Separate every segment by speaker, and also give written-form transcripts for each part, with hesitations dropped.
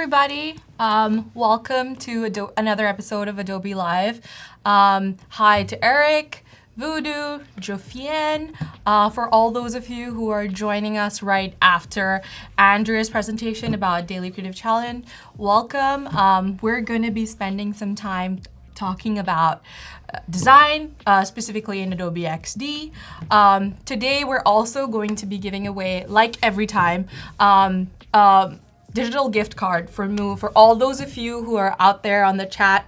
Speaker 1: everybody. Welcome to another episode of Adobe Live. Hi to Eric, Voodoo, Jofian, for all those of you who are joining us right after Andrea's presentation about Daily Creative Challenge. Welcome. We're going to be spending some time talking about design, specifically in Adobe XD. Today we're also going to be giving away, like every time, digital gift card for Move. For all those of you who are out there on the chat,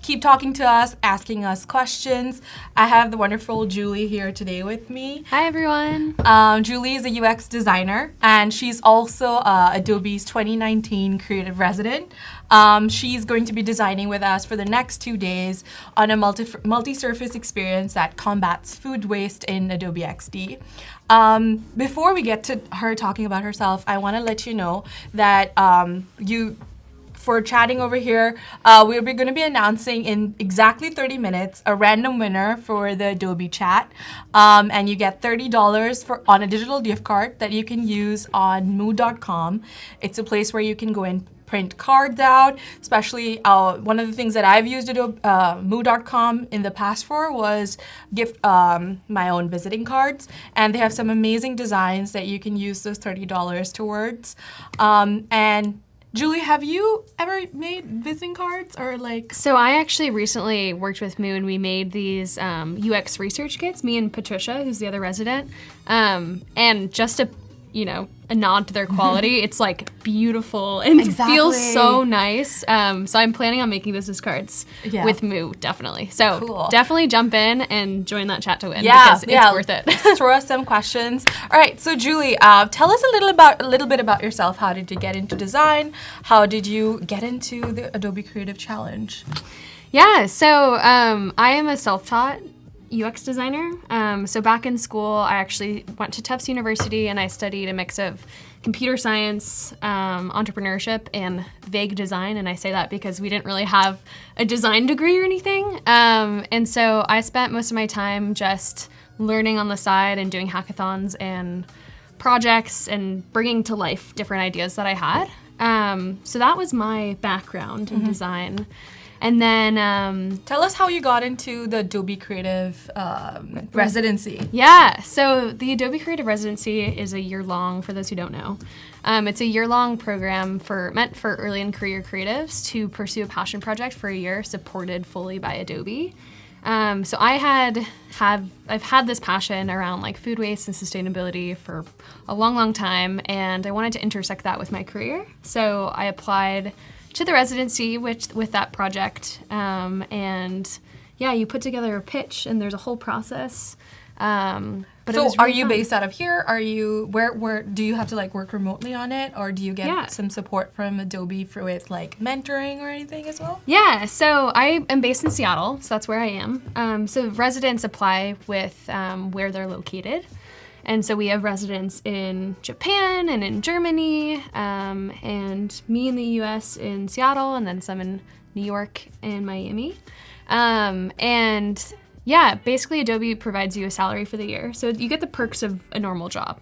Speaker 1: keep talking to us, asking us questions. I have the wonderful Julie here today with me.
Speaker 2: Hi, everyone.
Speaker 1: Julie is a UX designer, and she's also Adobe's 2019 Creative Resident. She's going to be designing with us for the next 2 days on a multi-surface experience that combats food waste in Adobe XD. Before we get to her talking about herself, I want to let you know that for chatting over here, we're going to be announcing in exactly 30 minutes a random winner for the Adobe chat. And you get $30 on a digital gift card that you can use on moo.com. It's a place where you can go and print cards out, especially one of the things that I've used moo.com in the past for was gift my own visiting cards, and they have some amazing designs that you can use those $30 towards. And Julie, have you ever made visiting cards or like?
Speaker 2: So I actually recently worked with Moo and we made these UX research kits, me and Patricia, who's the other resident, and just a nod to their quality. It's like beautiful and It feels so nice. So I'm planning on making business cards with Moo, definitely. So
Speaker 1: cool.
Speaker 2: Definitely jump in and join that chat to win because it's worth it.
Speaker 1: Throw us some questions. All right, so Julie, tell us a little bit about yourself. How did you get into design? How did you get into the Adobe Creative Challenge?
Speaker 2: Yeah, so I am a self-taught UX designer. So back in school, I actually went to Tufts University and I studied a mix of computer science, entrepreneurship, and vague design. And I say that because we didn't really have a design degree or anything. And so I spent most of my time just learning on the side and doing hackathons and projects and bringing to life different ideas that I had. So that was my background in design. And then
Speaker 1: tell us how you got into the Adobe Creative Residency.
Speaker 2: Yeah, so the Adobe Creative Residency is a year-long, for those who don't know. It's a year-long program meant for early in career creatives to pursue a passion project for a year, supported fully by Adobe. So I've had this passion around like food waste and sustainability for a long, long time, and I wanted to intersect that with my career. So I applied to the residency with that project, and you put together a pitch and there's a whole process. But
Speaker 1: so
Speaker 2: it was
Speaker 1: are
Speaker 2: really
Speaker 1: you
Speaker 2: fun.
Speaker 1: based out of here? Are you where do you have to like work remotely on it, or do you get some support from Adobe with like mentoring or anything as well?
Speaker 2: Yeah, so I am based in Seattle, so that's where I am. So residents apply with where they're located. And so we have residents in Japan and in Germany, and me in the US in Seattle, and then some in New York and Miami. Basically Adobe provides you a salary for the year. So you get the perks of a normal job,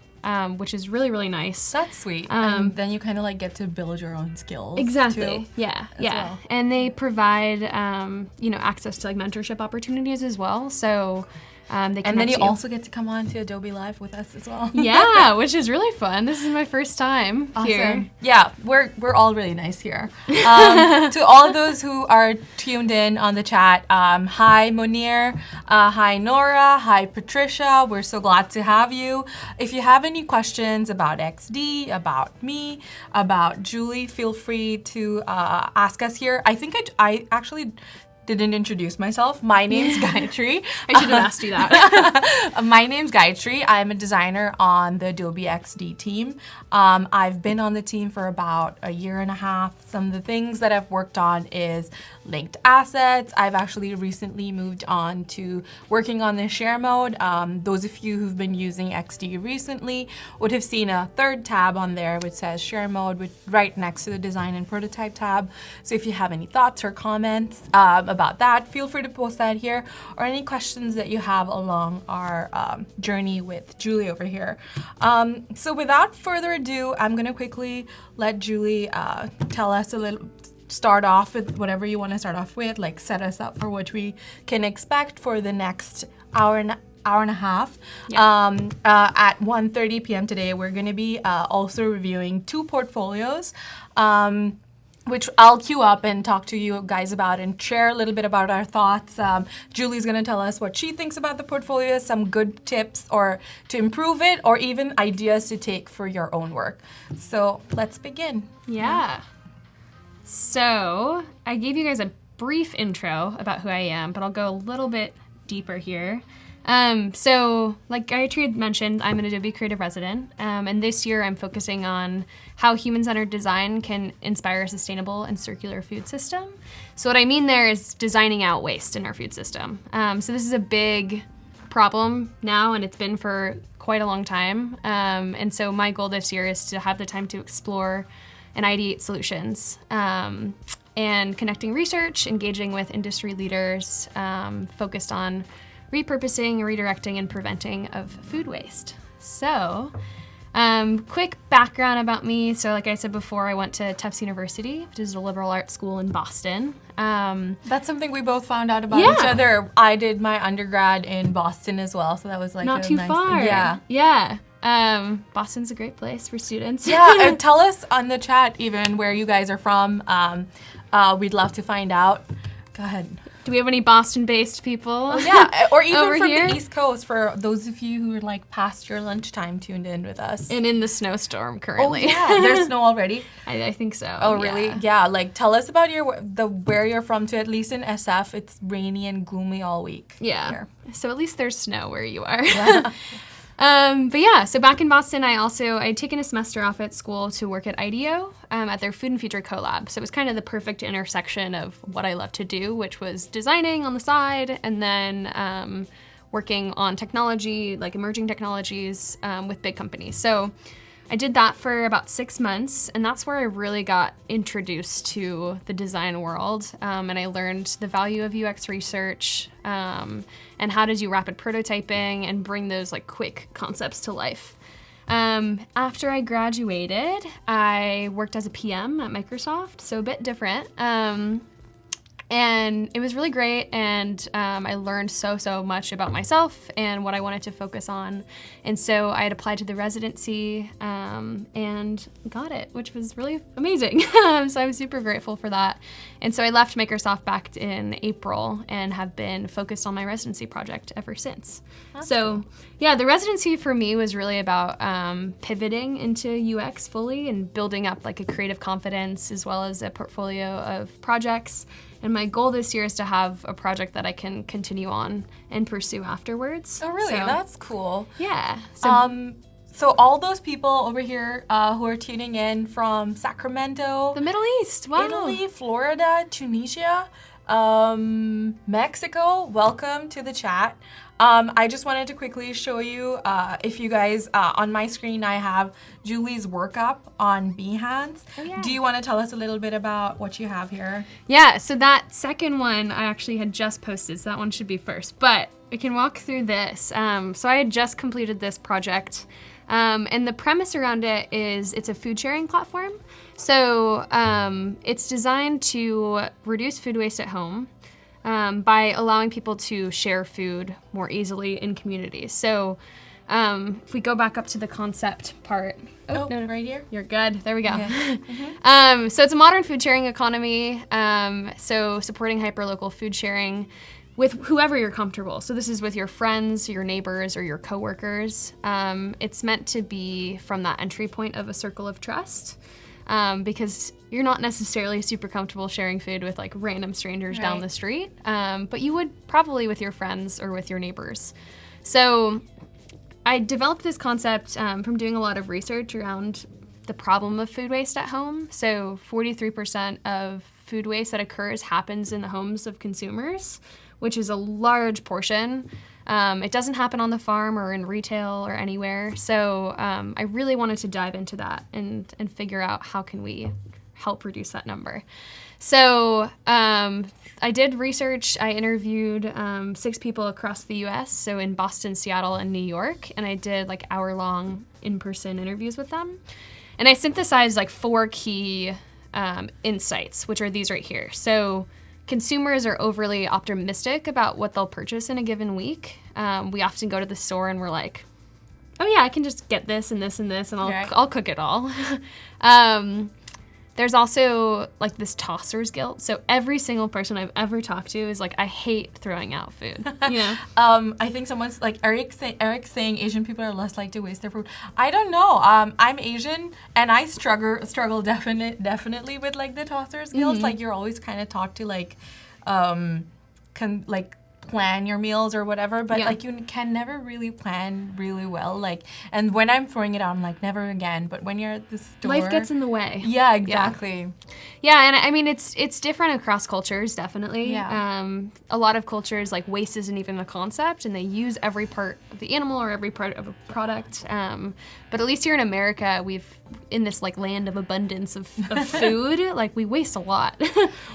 Speaker 2: which is really, really nice.
Speaker 1: That's sweet. And then you kind of like get to build your own skills.
Speaker 2: Exactly.
Speaker 1: Too,
Speaker 2: yeah.
Speaker 1: well.
Speaker 2: And they provide, access to like mentorship opportunities as well. So
Speaker 1: then you also get to come on to Adobe Live with us as well.
Speaker 2: Yeah, which is really fun. This is my first time here.
Speaker 1: Yeah, we're all really nice here. To all of those who are tuned in on the chat, hi Monir, hi Nora, hi Patricia. We're so glad to have you. If you have any questions about XD, about me, about Julie, feel free to ask us here. I think I actually didn't introduce myself. My name's Gayatri.
Speaker 2: I should have asked you that.
Speaker 1: My name's Gayatri. I'm a designer on the Adobe XD team. I've been on the team for about a year and a half. Some of the things that I've worked on is linked assets. I've actually recently moved on to working on the share mode. Those of you who've been using XD recently would have seen a third tab on there which says share mode right next to the design and prototype tab. So if you have any thoughts or comments about about that, feel free to post that here, or any questions that you have along our journey with Julie over here. So without further ado, I'm going to quickly let Julie tell us a little, start off with whatever you want to start off with, like set us up for what we can expect for the next hour and a half. Yeah. At 1:30 p.m. today, we're going to be also reviewing 2 portfolios, which I'll queue up and talk to you guys about and share a little bit about our thoughts. Julie's going to tell us what she thinks about the portfolio, some good tips or to improve it, or even ideas to take for your own work. So let's begin.
Speaker 2: Yeah. So I gave you guys a brief intro about who I am, but I'll go a little bit deeper here. So like Gayatri had mentioned, I'm an Adobe Creative Resident, and this year I'm focusing on how human-centered design can inspire a sustainable and circular food system. So what I mean there is designing out waste in our food system. So this is a big problem now, and it's been for quite a long time. And so my goal this year is to have the time to explore and ideate solutions, and connecting research, engaging with industry leaders, focused on repurposing, redirecting, and preventing of food waste. So, quick background about me. So like I said before, I went to Tufts University, which is a liberal arts school in Boston.
Speaker 1: That's something we both found out about each other. I did my undergrad in Boston as well, so that was like
Speaker 2: not too
Speaker 1: nice
Speaker 2: far.
Speaker 1: Yeah.
Speaker 2: Yeah. Boston's a great place for students.
Speaker 1: Yeah, and tell us on the chat even where you guys are from. We'd love to find out. Go ahead.
Speaker 2: Do we have any Boston-based people?
Speaker 1: Oh, yeah, or even from
Speaker 2: here?
Speaker 1: the East Coast for those of you who are like past your lunchtime tuned in with us.
Speaker 2: And in the snowstorm currently.
Speaker 1: Oh yeah, there's snow already.
Speaker 2: I think so.
Speaker 1: Oh really? Yeah. Like tell us about where you're from too. At least in SF, it's rainy and gloomy all week.
Speaker 2: Yeah.
Speaker 1: Here.
Speaker 2: So at least there's snow where you are.
Speaker 1: Yeah.
Speaker 2: But yeah, so back in Boston, I'd taken a semester off at school to work at IDEO at their Food and Future collab. So it was kind of the perfect intersection of what I love to do, which was designing on the side and then working on technology, like emerging technologies with big companies. So I did that for about 6 months, and that's where I really got introduced to the design world, and I learned the value of UX research, and how to do rapid prototyping and bring those like quick concepts to life. After I graduated, I worked as a PM at Microsoft, so a bit different. And it was really great, and I learned so much about myself and what I wanted to focus on. And so I had applied to the residency and got it, which was really amazing. So I'm super grateful for that. And so I left Microsoft back in April and have been focused on my residency project ever since. That's cool. Yeah, the residency for me was really about pivoting into UX fully and building up like a creative confidence as well as a portfolio of projects. And my goal this year is to have a project that I can continue on and pursue afterwards.
Speaker 1: Oh, really? So, that's cool.
Speaker 2: Yeah.
Speaker 1: So all those people over here who are tuning in from Sacramento,
Speaker 2: the Middle East, wow.
Speaker 1: Italy, Florida, Tunisia, Mexico, welcome to the chat. I just wanted to quickly show you, if you guys, on my screen I have Julie's workup on Behance. Oh, yeah. Do you want to tell us a little bit about what you have here?
Speaker 2: Yeah, so that second one I actually had just posted, so that one should be first. But I can walk through this. So I had just completed this project. And the premise around it is it's a food sharing platform. So it's designed to reduce food waste at home by allowing people to share food more easily in communities. So if we go back up to the concept part.
Speaker 1: No, right here?
Speaker 2: You're good. There we go.
Speaker 1: Okay. Mm-hmm.
Speaker 2: So it's a modern food sharing economy. So supporting hyperlocal food sharing with whoever you're comfortable. So this is with your friends, your neighbors, or your coworkers. It's meant to be from that entry point of a circle of trust, because you're not necessarily super comfortable sharing food with like random strangers down the street, but you would probably with your friends or with your neighbors. So I developed this concept from doing a lot of research around the problem of food waste at home. So 43% of food waste that occurs happens in the homes of consumers, which is a large portion. It doesn't happen on the farm or in retail or anywhere. So I really wanted to dive into that and figure out how can we help reduce that number. So I did research. I interviewed 6 people across the U.S., so in Boston, Seattle, and New York, and I did like hour-long in-person interviews with them. And I synthesized like 4 key insights, which are these right here. So consumers are overly optimistic about what they'll purchase in a given week. We often go to the store and we're like, oh yeah, I can just get this and this and this, and I'll cook it all. There's also like this tosser's guilt. So every single person I've ever talked to is like, I hate throwing out food. You know?
Speaker 1: I think someone's like Eric's saying Asian people are less likely to waste their food. I don't know. I'm Asian and I struggle definitely with like the tosser's guilt. Like you're always kind of taught to like plan your meals or whatever, but like you can never really plan really well. Like, and when I'm throwing it out, I'm like, never again. But when you're at the store,
Speaker 2: life gets in the way.
Speaker 1: Yeah, exactly.
Speaker 2: Yeah, and I mean it's different across cultures, definitely.
Speaker 1: Yeah.
Speaker 2: A lot of cultures, like waste isn't even a concept, and they use every part of the animal or every part of a product. But at least here in America, in this like land of abundance of food, like we waste a lot.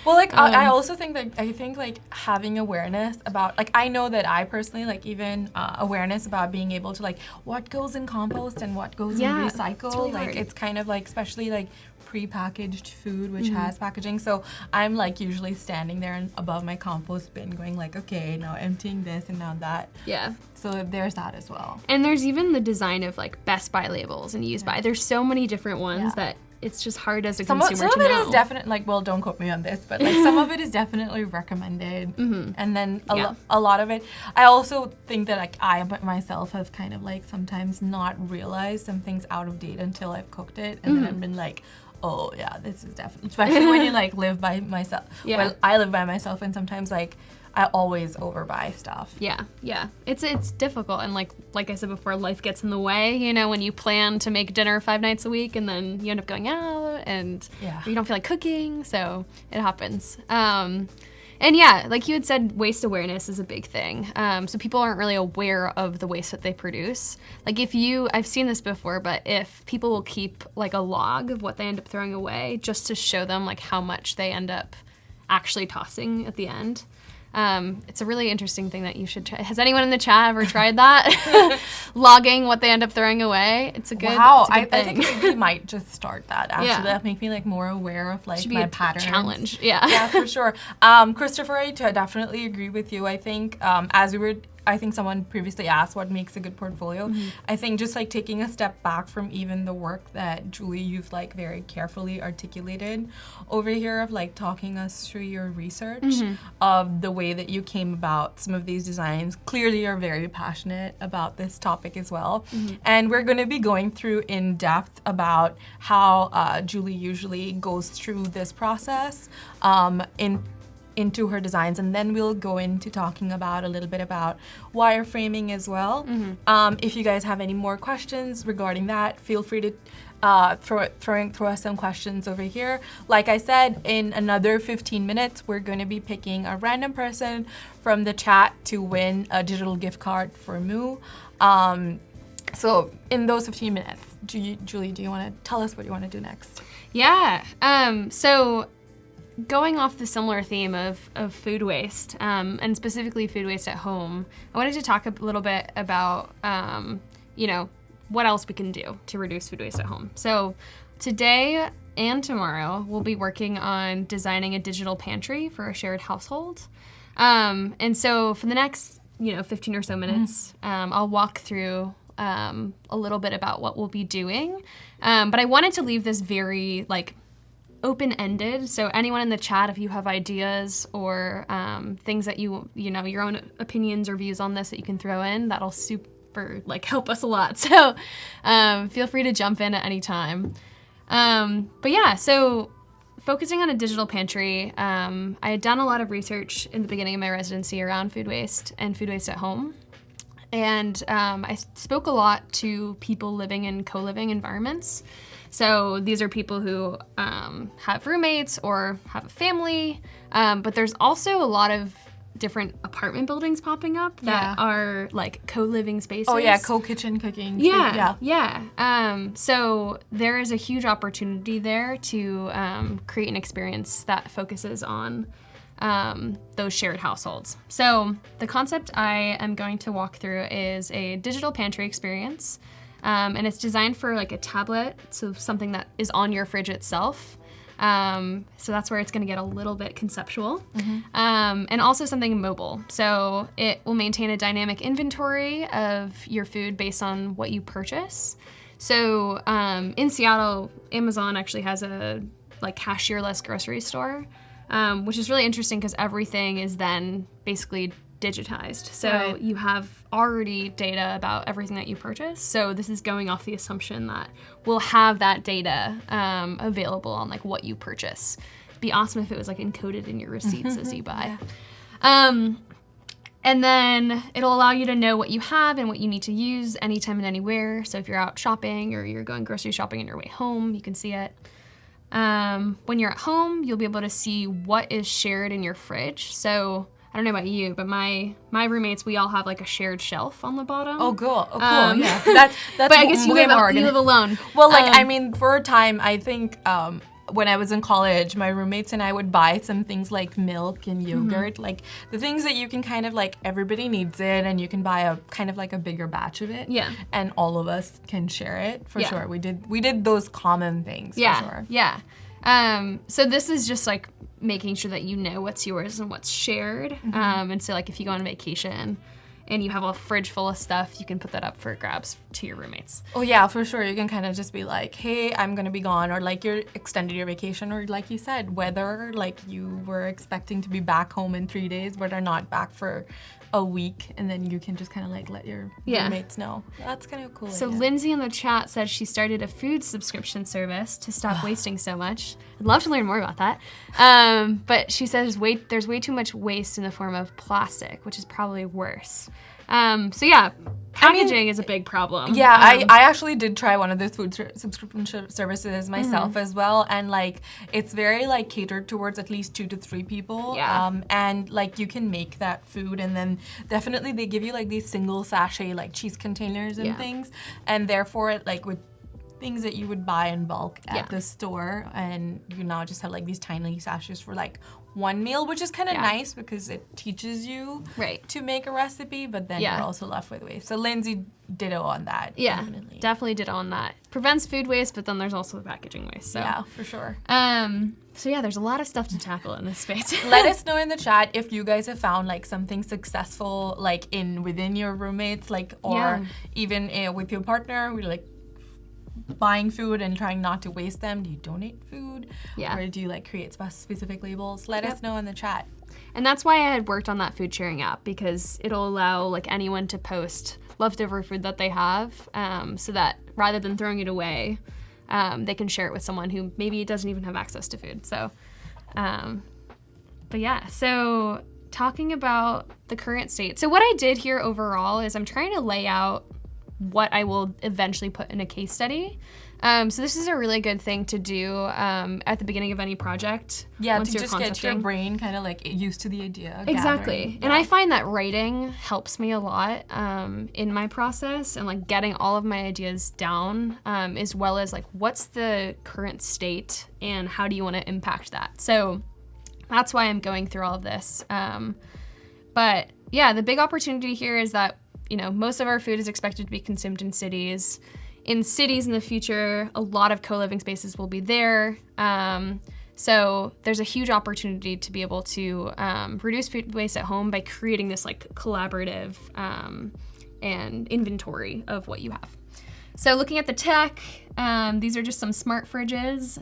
Speaker 1: Well, like I also think that like having awareness about, like, I know that I personally, like, even awareness about being able to like what goes in compost and what goes in recycle.
Speaker 2: It's really
Speaker 1: like
Speaker 2: hard.
Speaker 1: It's kind of like, especially like pre-packaged food which has packaging, so I'm like usually standing there and above my compost bin going like, okay, now emptying this and now that.
Speaker 2: Yeah.
Speaker 1: So there's that as well.
Speaker 2: And there's even the design of like best by labels and use by. There's so many different ones that it's just hard as a consumer to know.
Speaker 1: Some of it is definitely, like, well, don't quote me on this, but like some of it is definitely recommended. And then a lot of it, I also think that like I myself have kind of like sometimes not realized something's out of date until I've cooked it, and then I've been like, oh yeah, this is definitely, especially when you like live by myself. Well, I live by myself, and sometimes like I always overbuy stuff.
Speaker 2: Yeah. It's difficult, and like I said before, life gets in the way, you know, when you plan to make dinner 5 nights a week and then you end up going out and you don't feel like cooking, so it happens. And yeah, like you had said, waste awareness is a big thing. So people aren't really aware of the waste that they produce. Like I've seen this before, but if people will keep like a log of what they end up throwing away just to show them like how much they end up actually tossing at the end. It's a really interesting thing that you should try. Has anyone in the chat ever tried that? Logging what they end up throwing away. It's a good,
Speaker 1: I
Speaker 2: thing.
Speaker 1: think we might just start that. Actually, that make me like more aware of like my patterns.
Speaker 2: Challenge.
Speaker 1: Yeah, for sure. Christopher, I definitely agree with you. I think I think someone previously asked what makes a good portfolio. I think just like taking a step back from even the work that Julie, you've like very carefully articulated over here of like talking us through your research of the way that you came about some of these designs. Clearly you're very passionate about this topic as well. And we're going to be going through in depth about how Julie usually goes through this process into her designs, and then we'll go into talking about a little bit about wireframing as well. If you guys have any more questions regarding that, feel free to throw us some questions over here. Like I said, in another 15 minutes, we're going to be picking a random person from the chat to win a digital gift card for Moo. So in those 15 minutes, Julie, do you want to tell us what you want to do next?
Speaker 2: Yeah. So going off the similar theme of food waste, and specifically food waste at home, I wanted to talk a little bit about, what else we can do to reduce food waste at home. So today and tomorrow, we'll be working on designing a digital pantry for a shared household. And so for the next, 15 or so minutes, I'll walk through a little bit about what we'll be doing. But I wanted to leave this very, open-ended, so anyone in the chat, if you have ideas or things that your own opinions or views on this that you can throw in, that'll super help us a lot. So feel free to jump in at any time. But yeah, so focusing on a digital pantry, I had done a lot of research in the beginning of my residency around food waste and food waste at home. And I spoke a lot to people living in co-living environments. So these are people who have roommates or have a family, but there's also a lot of different apartment buildings popping up that are like co-living spaces.
Speaker 1: Oh yeah, co-kitchen cooking.
Speaker 2: Yeah. So there is a huge opportunity there to create an experience that focuses on those shared households. So the concept I am going to walk through is a digital pantry experience. And it's designed for like a tablet, so something that is on your fridge itself. So that's where it's going to get a little bit conceptual. And also something mobile. So it will maintain a dynamic inventory of your food based on what you purchase. So in Seattle, Amazon actually has a like cashierless grocery store, which is really interesting because everything is then basically digitized. So you have already data about everything that you purchase. So this is going off the assumption that we'll have that data available on like what you purchase. It'd be awesome if it was like encoded in your receipts as you buy. And then it'll allow you to know what you have and what you need to use anytime and anywhere. So if you're out shopping or you're going grocery shopping on your way home, you can see it. When you're at home, you'll be able to see what is shared in your fridge. So I don't know about you, but my roommates, we all have like a shared shelf on the bottom.
Speaker 1: Oh, cool. Yeah. That's
Speaker 2: but I guess you live alone.
Speaker 1: Well, like, I mean, for a time, I think when I was in college, my roommates and I would buy some things like milk and yogurt, like the things that you can kind of like, everybody needs it, and you can buy a kind of like a bigger batch of it.
Speaker 2: Yeah.
Speaker 1: And all of us can share it, for sure. We did those common things, for sure.
Speaker 2: Yeah. So this is just like making sure that you know what's yours and what's shared. And so like if you go on vacation and you have a fridge full of stuff, you can put that up for grabs to your roommates.
Speaker 1: Oh yeah, for sure. You can kind of just be like, hey, I'm gonna be gone, or like you're extended your vacation, or like you said, whether like you were expecting to be back home in 3 days but are not back for a week, and then you can just kind of like let your roommates know. That's kind of cool.
Speaker 2: So Lindsay in the chat says she started a food subscription service to stop wasting so much. I'd love to learn more about that. But she says there's way too much waste in the form of plastic, which is probably worse. So yeah, packaging is a big problem.
Speaker 1: Yeah, I actually did try one of those food subscription services myself as well, and like it's very like catered towards at least 2 to 3 people. And like you can make that food, and then definitely they give you like these single sachet like cheese containers and things, and therefore it like with things that you would buy in bulk at the store, and you now just have like these tiny sachets for like one meal, which is kind of nice because it teaches you to make a recipe, but then you're also left with waste. So Lindsay ditto on that.
Speaker 2: Yeah, definitely ditto on that. Prevents food waste, but then there's also the packaging waste. So.
Speaker 1: Yeah, for sure.
Speaker 2: So yeah, there's a lot of stuff to tackle in this space.
Speaker 1: Let us know in the chat if you guys have found like something successful like within your roommates, like or even with your partner. We like buying food and trying not to waste them. Do you donate food? Or do you like create specific labels? Let us know in the chat.
Speaker 2: And that's why I had worked on that food sharing app, because it'll allow like anyone to post leftover food that they have, so that rather than throwing it away, they can share it with someone who maybe doesn't even have access to food. So, but yeah, so talking about the current state. So what I did here overall is I'm trying to lay out what I will eventually put in a case study. So this is a really good thing to do at the beginning of any project.
Speaker 1: Yeah, to just get your brain kind of like used to the idea.
Speaker 2: Exactly. And I find that writing helps me a lot in my process, and like getting all of my ideas down, as well as like what's the current state and how do you want to impact that. So that's why I'm going through all of this. But yeah, the big opportunity here is that most of our food is expected to be consumed in cities. In cities in the future, a lot of co-living spaces will be there. So there's a huge opportunity to be able to reduce food waste at home by creating this like collaborative and inventory of what you have. So looking at the tech, these are just some smart fridges.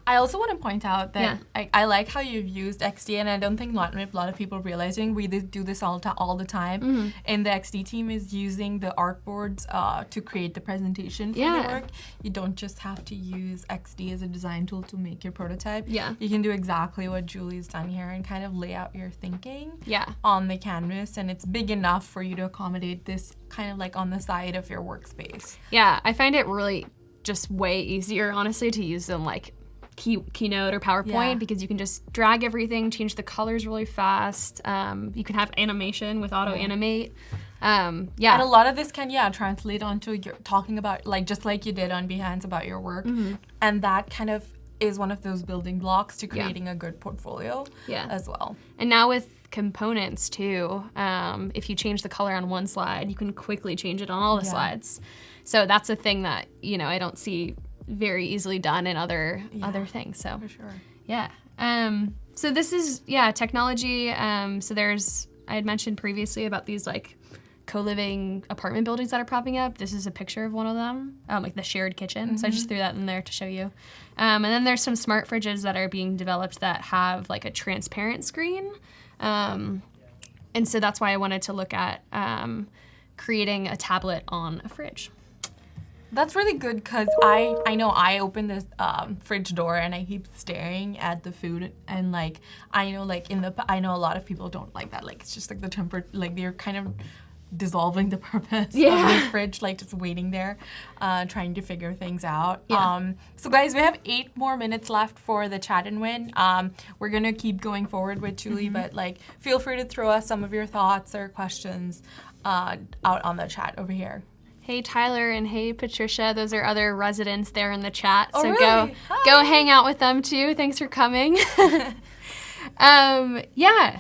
Speaker 1: I also want to point out that I like how you've used XD, and I don't think a lot of people realizing we do this all the time. And the XD team is using the artboards to create the presentation for your work. You don't just have to use XD as a design tool to make your prototype. You can do exactly what Julie's done here and kind of lay out your thinking on the canvas, and it's big enough for you to accommodate this kind of like on the side of your workspace.
Speaker 2: Yeah, I find it really just way easier, honestly, to use than like Keynote or PowerPoint
Speaker 1: Yeah.
Speaker 2: because you can just drag everything, change the colors really fast. You can have animation with auto animate.
Speaker 1: And a lot of this can, translate onto your talking about, like, just like you did on Behance about your work. And that kind of is one of those building blocks to creating a good portfolio as well.
Speaker 2: And now with components too, if you change the color on one slide, you can quickly change it on all the slides. So that's a thing that, you know, I don't see very easily done in other things. So
Speaker 1: For sure.
Speaker 2: yeah. So this is, technology. So I had mentioned previously about these like co-living apartment buildings that are popping up. This is a picture of one of them, like the shared kitchen. So I just threw that in there to show you. And then there's some smart fridges that are being developed that have like a transparent screen. And so that's why I wanted to look at creating a tablet on a fridge.
Speaker 1: That's really good because I know I open this fridge door and I keep staring at the food and like I know a lot of people don't like that, like it's just like the temper, like they're kind of dissolving the purpose of the fridge, like just waiting there, trying to figure things out. So guys, we have 8 more minutes left for the chat and win. We're gonna keep going forward with Julie, but like feel free to throw us some of your thoughts or questions out on the chat over here.
Speaker 2: Hey Tyler and hey Patricia, those are other residents there in the chat.
Speaker 1: Oh,
Speaker 2: so
Speaker 1: really?
Speaker 2: go hang out with them too. Thanks for coming.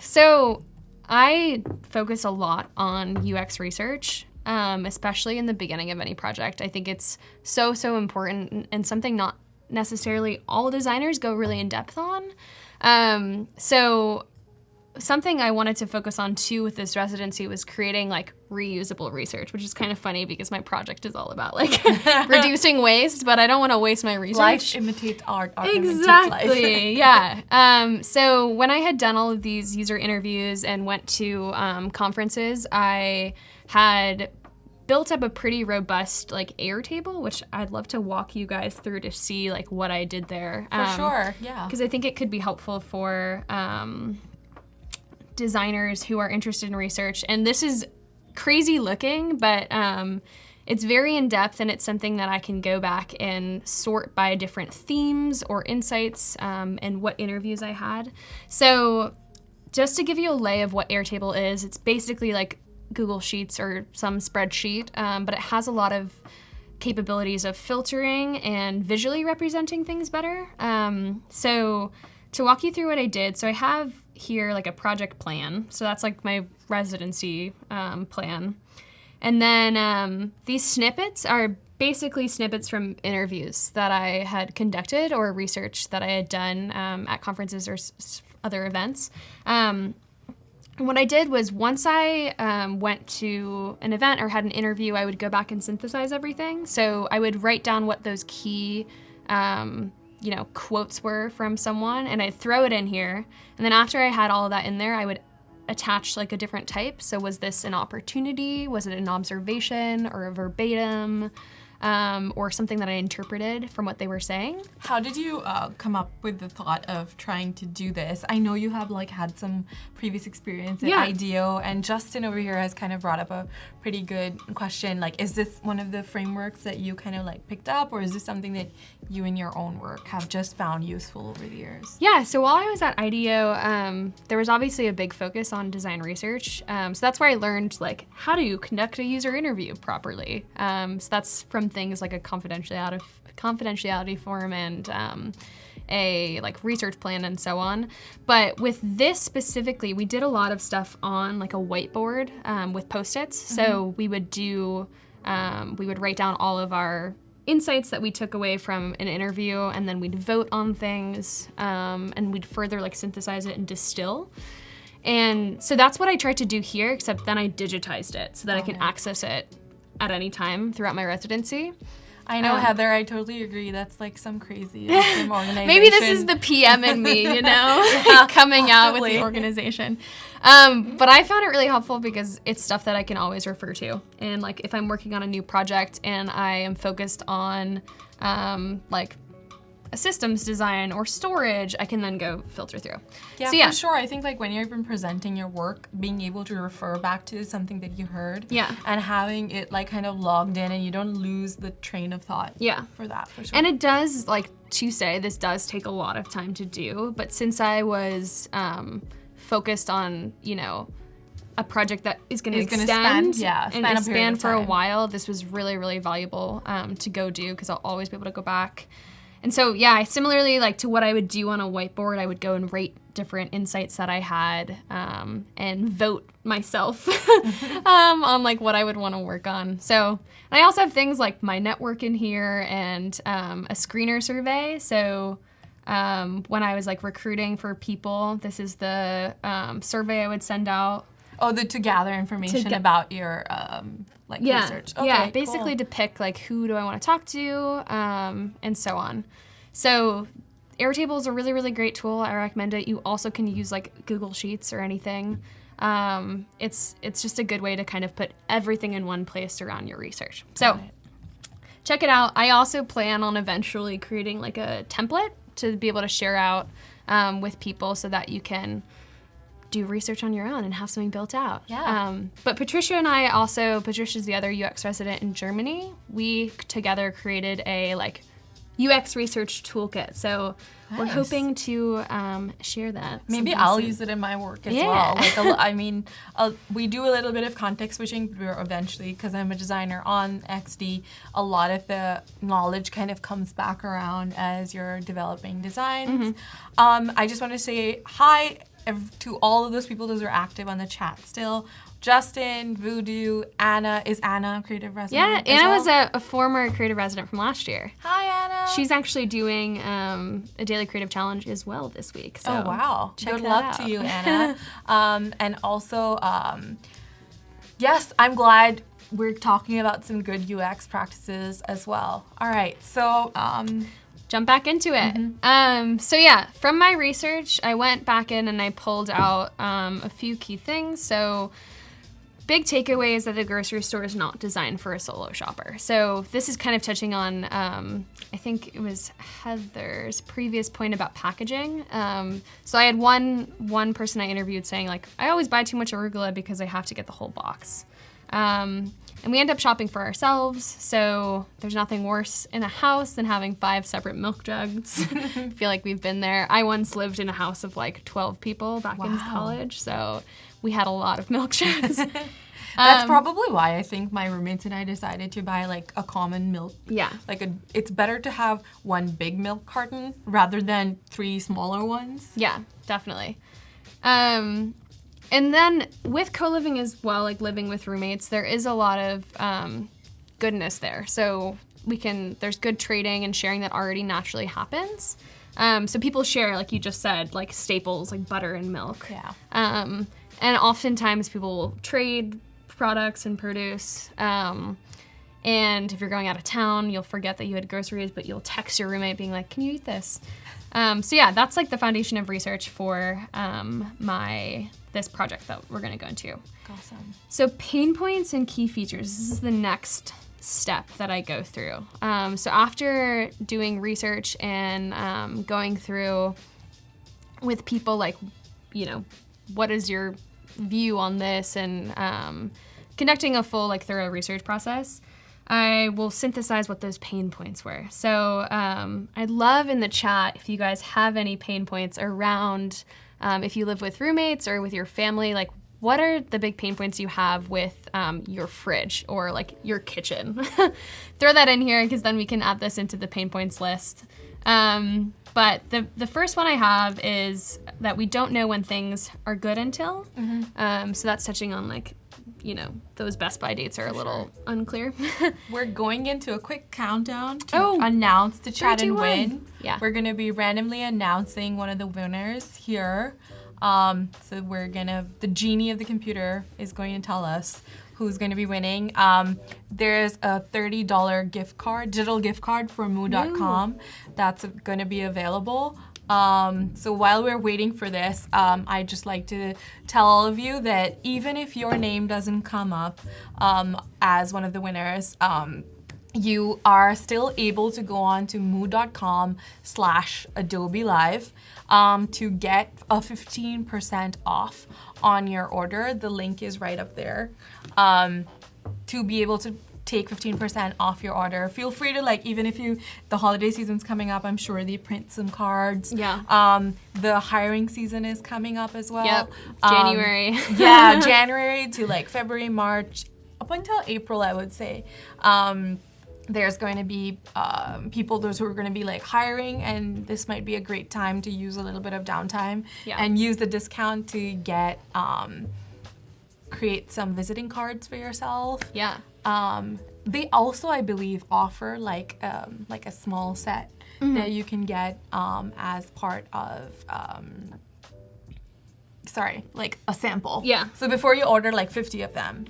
Speaker 2: So I focus a lot on UX research, especially in the beginning of any project. I think it's so important and something not necessarily all designers go really in depth on. So something I wanted to focus on too with this residency was creating like reusable research, which is kind of funny because my project is all about like reducing waste, but I don't want to waste my research.
Speaker 1: Life imitates art, art
Speaker 2: exactly.
Speaker 1: imitates life.
Speaker 2: Yeah. So when I had done all of these user interviews and went to conferences, I had built up a pretty robust like Airtable, which I'd love to walk you guys through to see like what I did there.
Speaker 1: For sure, yeah.
Speaker 2: Because I think it could be helpful for designers who are interested in research. And this is crazy looking, but it's very in-depth and it's something that I can go back and sort by different themes or insights and what interviews I had. So just to give you a lay of what Airtable is, it's basically like Google Sheets or some spreadsheet, but it has a lot of capabilities of filtering and visually representing things better. So to walk you through what I did, so I have here like a project plan. So that's like my residency plan. And then these snippets are basically snippets from interviews that I had conducted or research that I had done at conferences or other events. And what I did was once I went to an event or had an interview, I would go back and synthesize everything. So I would write down what those key quotes were from someone, and I'd throw it in here. And then after I had all of that in there, I would attach like a different type. So was this an opportunity? Was it an observation or a verbatim? Or something that I interpreted from what they were saying.
Speaker 1: How did you come up with the thought of trying to do this? I know you have like had some previous experience at IDEO, and Justin over here has kind of brought up a pretty good question. Like, is this one of the frameworks that you kind of like picked up, or is this something that you in your own work have just found useful over the years?
Speaker 2: Yeah, so while I was at IDEO, there was obviously a big focus on design research. So that's where I learned like how do you conduct a user interview properly. So that's from things like a confidentiality form and a like research plan and so on. But with this specifically, we did a lot of stuff on like a whiteboard with Post-its. So we would write down all of our insights that we took away from an interview, and then we'd vote on things, and we'd further like synthesize it and distill. And so that's what I tried to do here, except then I digitized it so that I can access it at any time throughout my residency.
Speaker 1: I know, Heather, I totally agree. That's like some crazy organization.
Speaker 2: Maybe this is the PM in me, coming out with the organization. But I found it really helpful because it's stuff that I can always refer to. And like if I'm working on a new project and I am focused on like a systems design or storage, I can then go filter through.
Speaker 1: Yeah,
Speaker 2: So,
Speaker 1: for sure. I think like when you're even presenting your work, being able to refer back to something that you heard, and having it like kind of logged in, and you don't lose the train of thought. For that, for sure.
Speaker 2: And it does, like, to say, this does take a lot of time to do, but since I was focused on, you know, a project that is going to extend and expand for a while, this was really, really valuable to go do, because I'll always be able to go back. And so, yeah, I similarly, like to what I would do on a whiteboard, I would go and rate different insights that I had and vote myself on like what I would want to work on. So, and I also have things like my network in here and a screener survey. So when I was like recruiting for people, this is the survey I would send out.
Speaker 1: Oh, to gather information about your research. Okay,
Speaker 2: yeah, basically to pick like who do I want to talk to, and so on. So Airtable is a really, really great tool. I recommend it. You also can use like Google Sheets or anything. It's just a good way to kind of put everything in one place around your research. So check it out. I also plan on eventually creating like a template to be able to share out with people so that you can do research on your own and have something built out. But Patricia and I also, Patricia's the other UX resident in Germany, we together created a like UX research toolkit. So we're hoping to share that.
Speaker 1: Maybe I'll use it in my work as well. Like, I mean, we do a little bit of context switching, but we're eventually, because I'm a designer on XD, a lot of the knowledge kind of comes back around as you're developing designs. I just want to say hi to all of those people that are active on the chat still. Justin, Voodoo, Anna. Is Anna a creative resident?
Speaker 2: Yeah, Anna was a former creative resident from last year.
Speaker 1: Hi, Anna.
Speaker 2: She's actually doing a daily creative challenge as well this week. So
Speaker 1: wow. Good luck to you, Anna. And also, yes, I'm glad we're talking about some good UX practices as well. All right, so
Speaker 2: jump back into it. So yeah, from my research, I went back in and I pulled out a few key things. So big takeaway is that the grocery store is not designed for a solo shopper. So this is kind of touching on, I think it was Heather's previous point about packaging. So I had one person I interviewed saying like, I always buy too much arugula because I have to get the whole box. And we end up shopping for ourselves, so there's nothing worse in a house than having 5 separate milk jugs. I feel like we've been there. I once lived in a house of like 12 people back in college, so we had a lot of milk jugs.
Speaker 1: That's probably why I think my roommates and I decided to buy like a common milk. It's better to have one big milk carton rather than 3 smaller ones.
Speaker 2: Yeah, definitely. And then with co-living as well, like living with roommates, there is a lot of goodness there. So there's good trading and sharing that already naturally happens. So people share, like you just said, like staples like butter and milk. And oftentimes people will trade products and produce. And if you're going out of town, you'll forget that you had groceries, but you'll text your roommate being like, can you eat this? So yeah, that's like the foundation of research for this project that we're gonna go into.
Speaker 1: Awesome.
Speaker 2: So pain points and key features, this is the next step that I go through. So after doing research and going through with people like, you know, what is your view on this, and conducting a full like thorough research process, I will synthesize what those pain points were. So I'd love in the chat if you guys have any pain points around if you live with roommates or with your family, like what are the big pain points you have with your fridge or like your kitchen? Throw that in here because then we can add this into the pain points list. But the first one I have is that we don't know when things are good until. So that's touching on like, you know, those Best Buy dates are a little unclear.
Speaker 1: We're going into a quick countdown to announce the chat and win. We're going to be randomly announcing one of the winners here. So the genie of the computer is going to tell us who's going to be winning. There's a $30 gift card, digital gift card for moo.com that's going to be available. So while we're waiting for this, I'd just like to tell all of you that even if your name doesn't come up as one of the winners, you are still able to go on to moo.com/Adobe Live to get a 15% off on your order. The link is right up there. To be able to take 15% off your order. Feel free to, like, even if the holiday season's coming up, I'm sure they print some cards.
Speaker 2: Yeah.
Speaker 1: The hiring season is coming up as well.
Speaker 2: Yep. January.
Speaker 1: Yeah, January to like February, March, up until April, I would say. There's going to be those who are going to be like hiring, and this might be a great time to use a little bit of downtime and use the discount to get create some visiting cards for yourself.
Speaker 2: Yeah.
Speaker 1: They also, I believe, offer like a small set that you can get as part of like a sample.
Speaker 2: Yeah.
Speaker 1: So before you order like 50 of them,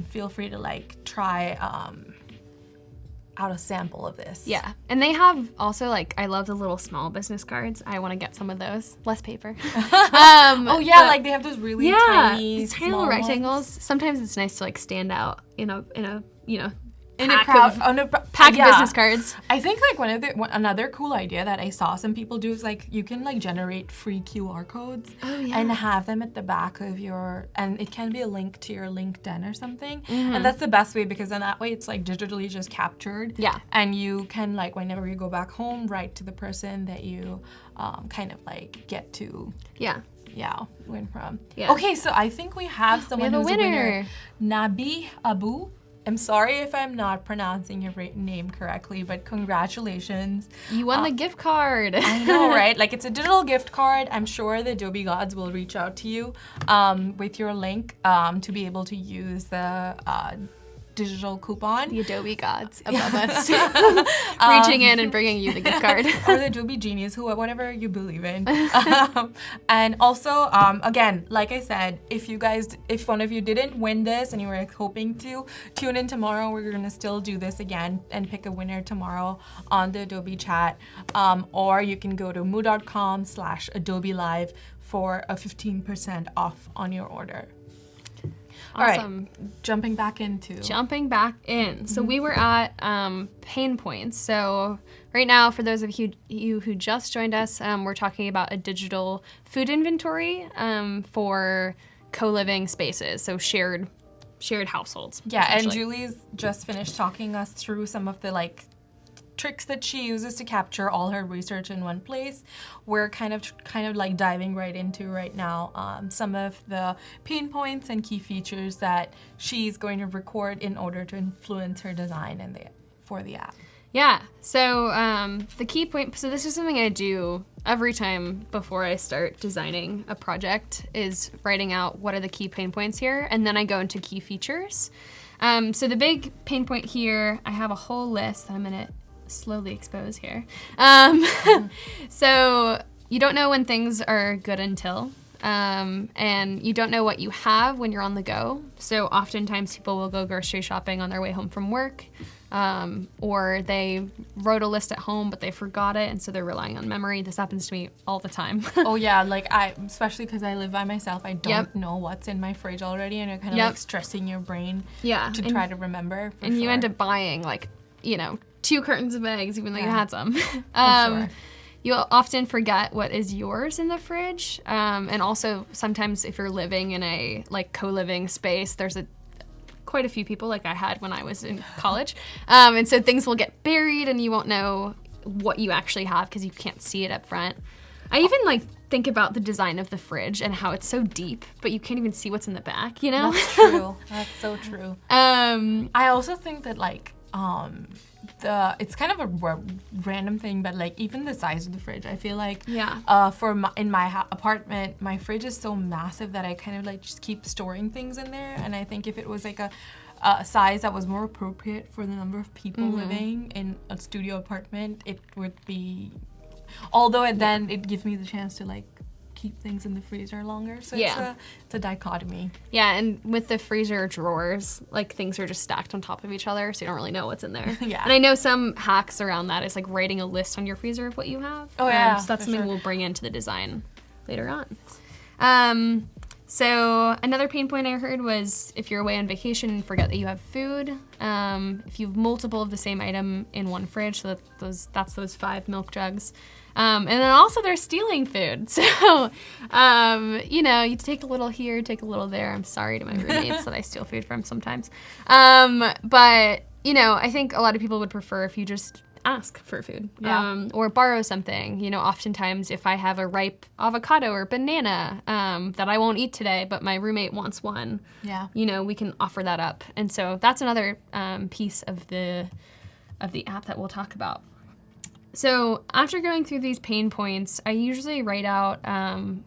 Speaker 2: feel
Speaker 1: free to like try out a sample of this.
Speaker 2: Yeah. And they have also, like, I love the little small business cards. I want to get some of those. Less paper.
Speaker 1: Like they have those really tiny
Speaker 2: little rectangles.
Speaker 1: ones.
Speaker 2: Sometimes it's nice to like stand out in a
Speaker 1: In a crowd,
Speaker 2: pack of business cards.
Speaker 1: I think like another cool idea that I saw some people do is like you can like generate free QR codes and have them at the back of and it can be a link to your LinkedIn or something. And that's the best way, because then that way it's like digitally just captured.
Speaker 2: Yeah.
Speaker 1: And you can, like, whenever you go back home, write to the person that you kind of like get to.
Speaker 2: Yeah.
Speaker 1: Yeah, win from.
Speaker 2: Yeah.
Speaker 1: Okay, so I think we have someone who's a winner. Nabi Abu. I'm sorry if I'm not pronouncing your name correctly, but congratulations.
Speaker 2: You won the gift card.
Speaker 1: I know, right? Like, it's a digital gift card. I'm sure the Adobe gods will reach out to you with your link to be able to use the digital coupon.
Speaker 2: The Adobe gods above us. Reaching in and bringing you the gift card.
Speaker 1: Or the Adobe genius, whatever you believe in. And also, again, like I said, if one of you didn't win this and you were hoping to, tune in tomorrow. We're going to still do this again and pick a winner tomorrow on the Adobe chat. Or you can go to moo.com/Adobe Live for a 15% off on your order.
Speaker 2: Awesome.
Speaker 1: All right, jumping back in.
Speaker 2: So we were at pain points. So right now, for those of you who just joined us, we're talking about a digital food inventory for co-living spaces, so shared households.
Speaker 1: Yeah, and Julie's just finished talking us through some of the like tricks that she uses to capture all her research in one place. We're kind of like diving right into right now some of the pain points and key features that she's going to record in order to influence her design for the app.
Speaker 2: Yeah, so the key point, so this is something I do every time before I start designing a project, is writing out what are the key pain points here, and then I go into key features. So the big pain point here, I have a whole list that I'm gonna slowly expose here. So you don't know when things are good until, and you don't know what you have when you're on the go. So oftentimes people will go grocery shopping on their way home from work, or they wrote a list at home but they forgot it, and so they're relying on memory. This happens to me all the time.
Speaker 1: Oh yeah, like especially because I live by myself, I don't know what's in my fridge already, and you're kind of like stressing your brain to try to remember.
Speaker 2: And you end up buying 2 cartons of eggs, even though you had some. You'll often forget what is yours in the fridge. And also, sometimes if you're living in a co-living space, there's quite a few people like I had when I was in college. And so things will get buried and you won't know what you actually have because you can't see it up front. I even think about the design of the fridge and how it's so deep, but you can't even see what's in the back,
Speaker 1: That's true. That's so true. I also think that it's kind of a random thing, but even the size of the fridge, I feel like in my apartment, my fridge is so massive that I kind of just keep storing things in there. And I think if it was a size that was more appropriate for the number of people living in a studio apartment, it would be. Although then it gives me the chance to keep things in the freezer longer. So it's a dichotomy.
Speaker 2: Yeah, and with the freezer drawers, things are just stacked on top of each other, so you don't really know what's in there.
Speaker 1: Yeah.
Speaker 2: And I know some hacks around that is writing a list on your freezer of what you have.
Speaker 1: Oh yeah.
Speaker 2: So that's something we'll bring into the design later on. So another pain point I heard was if you're away on vacation and forget that you have food, if you have multiple of the same item in one fridge, so that's those 5 milk jugs. And then also they're stealing food. So, you take a little here, take a little there. I'm sorry to my roommates that I steal food from sometimes. But, I think a lot of people would prefer if you just ask for food, or borrow something. Oftentimes if I have a ripe avocado or banana that I won't eat today, but my roommate wants one, we can offer that up. And so that's another piece of the app that we'll talk about. So after going through these pain points, I usually write out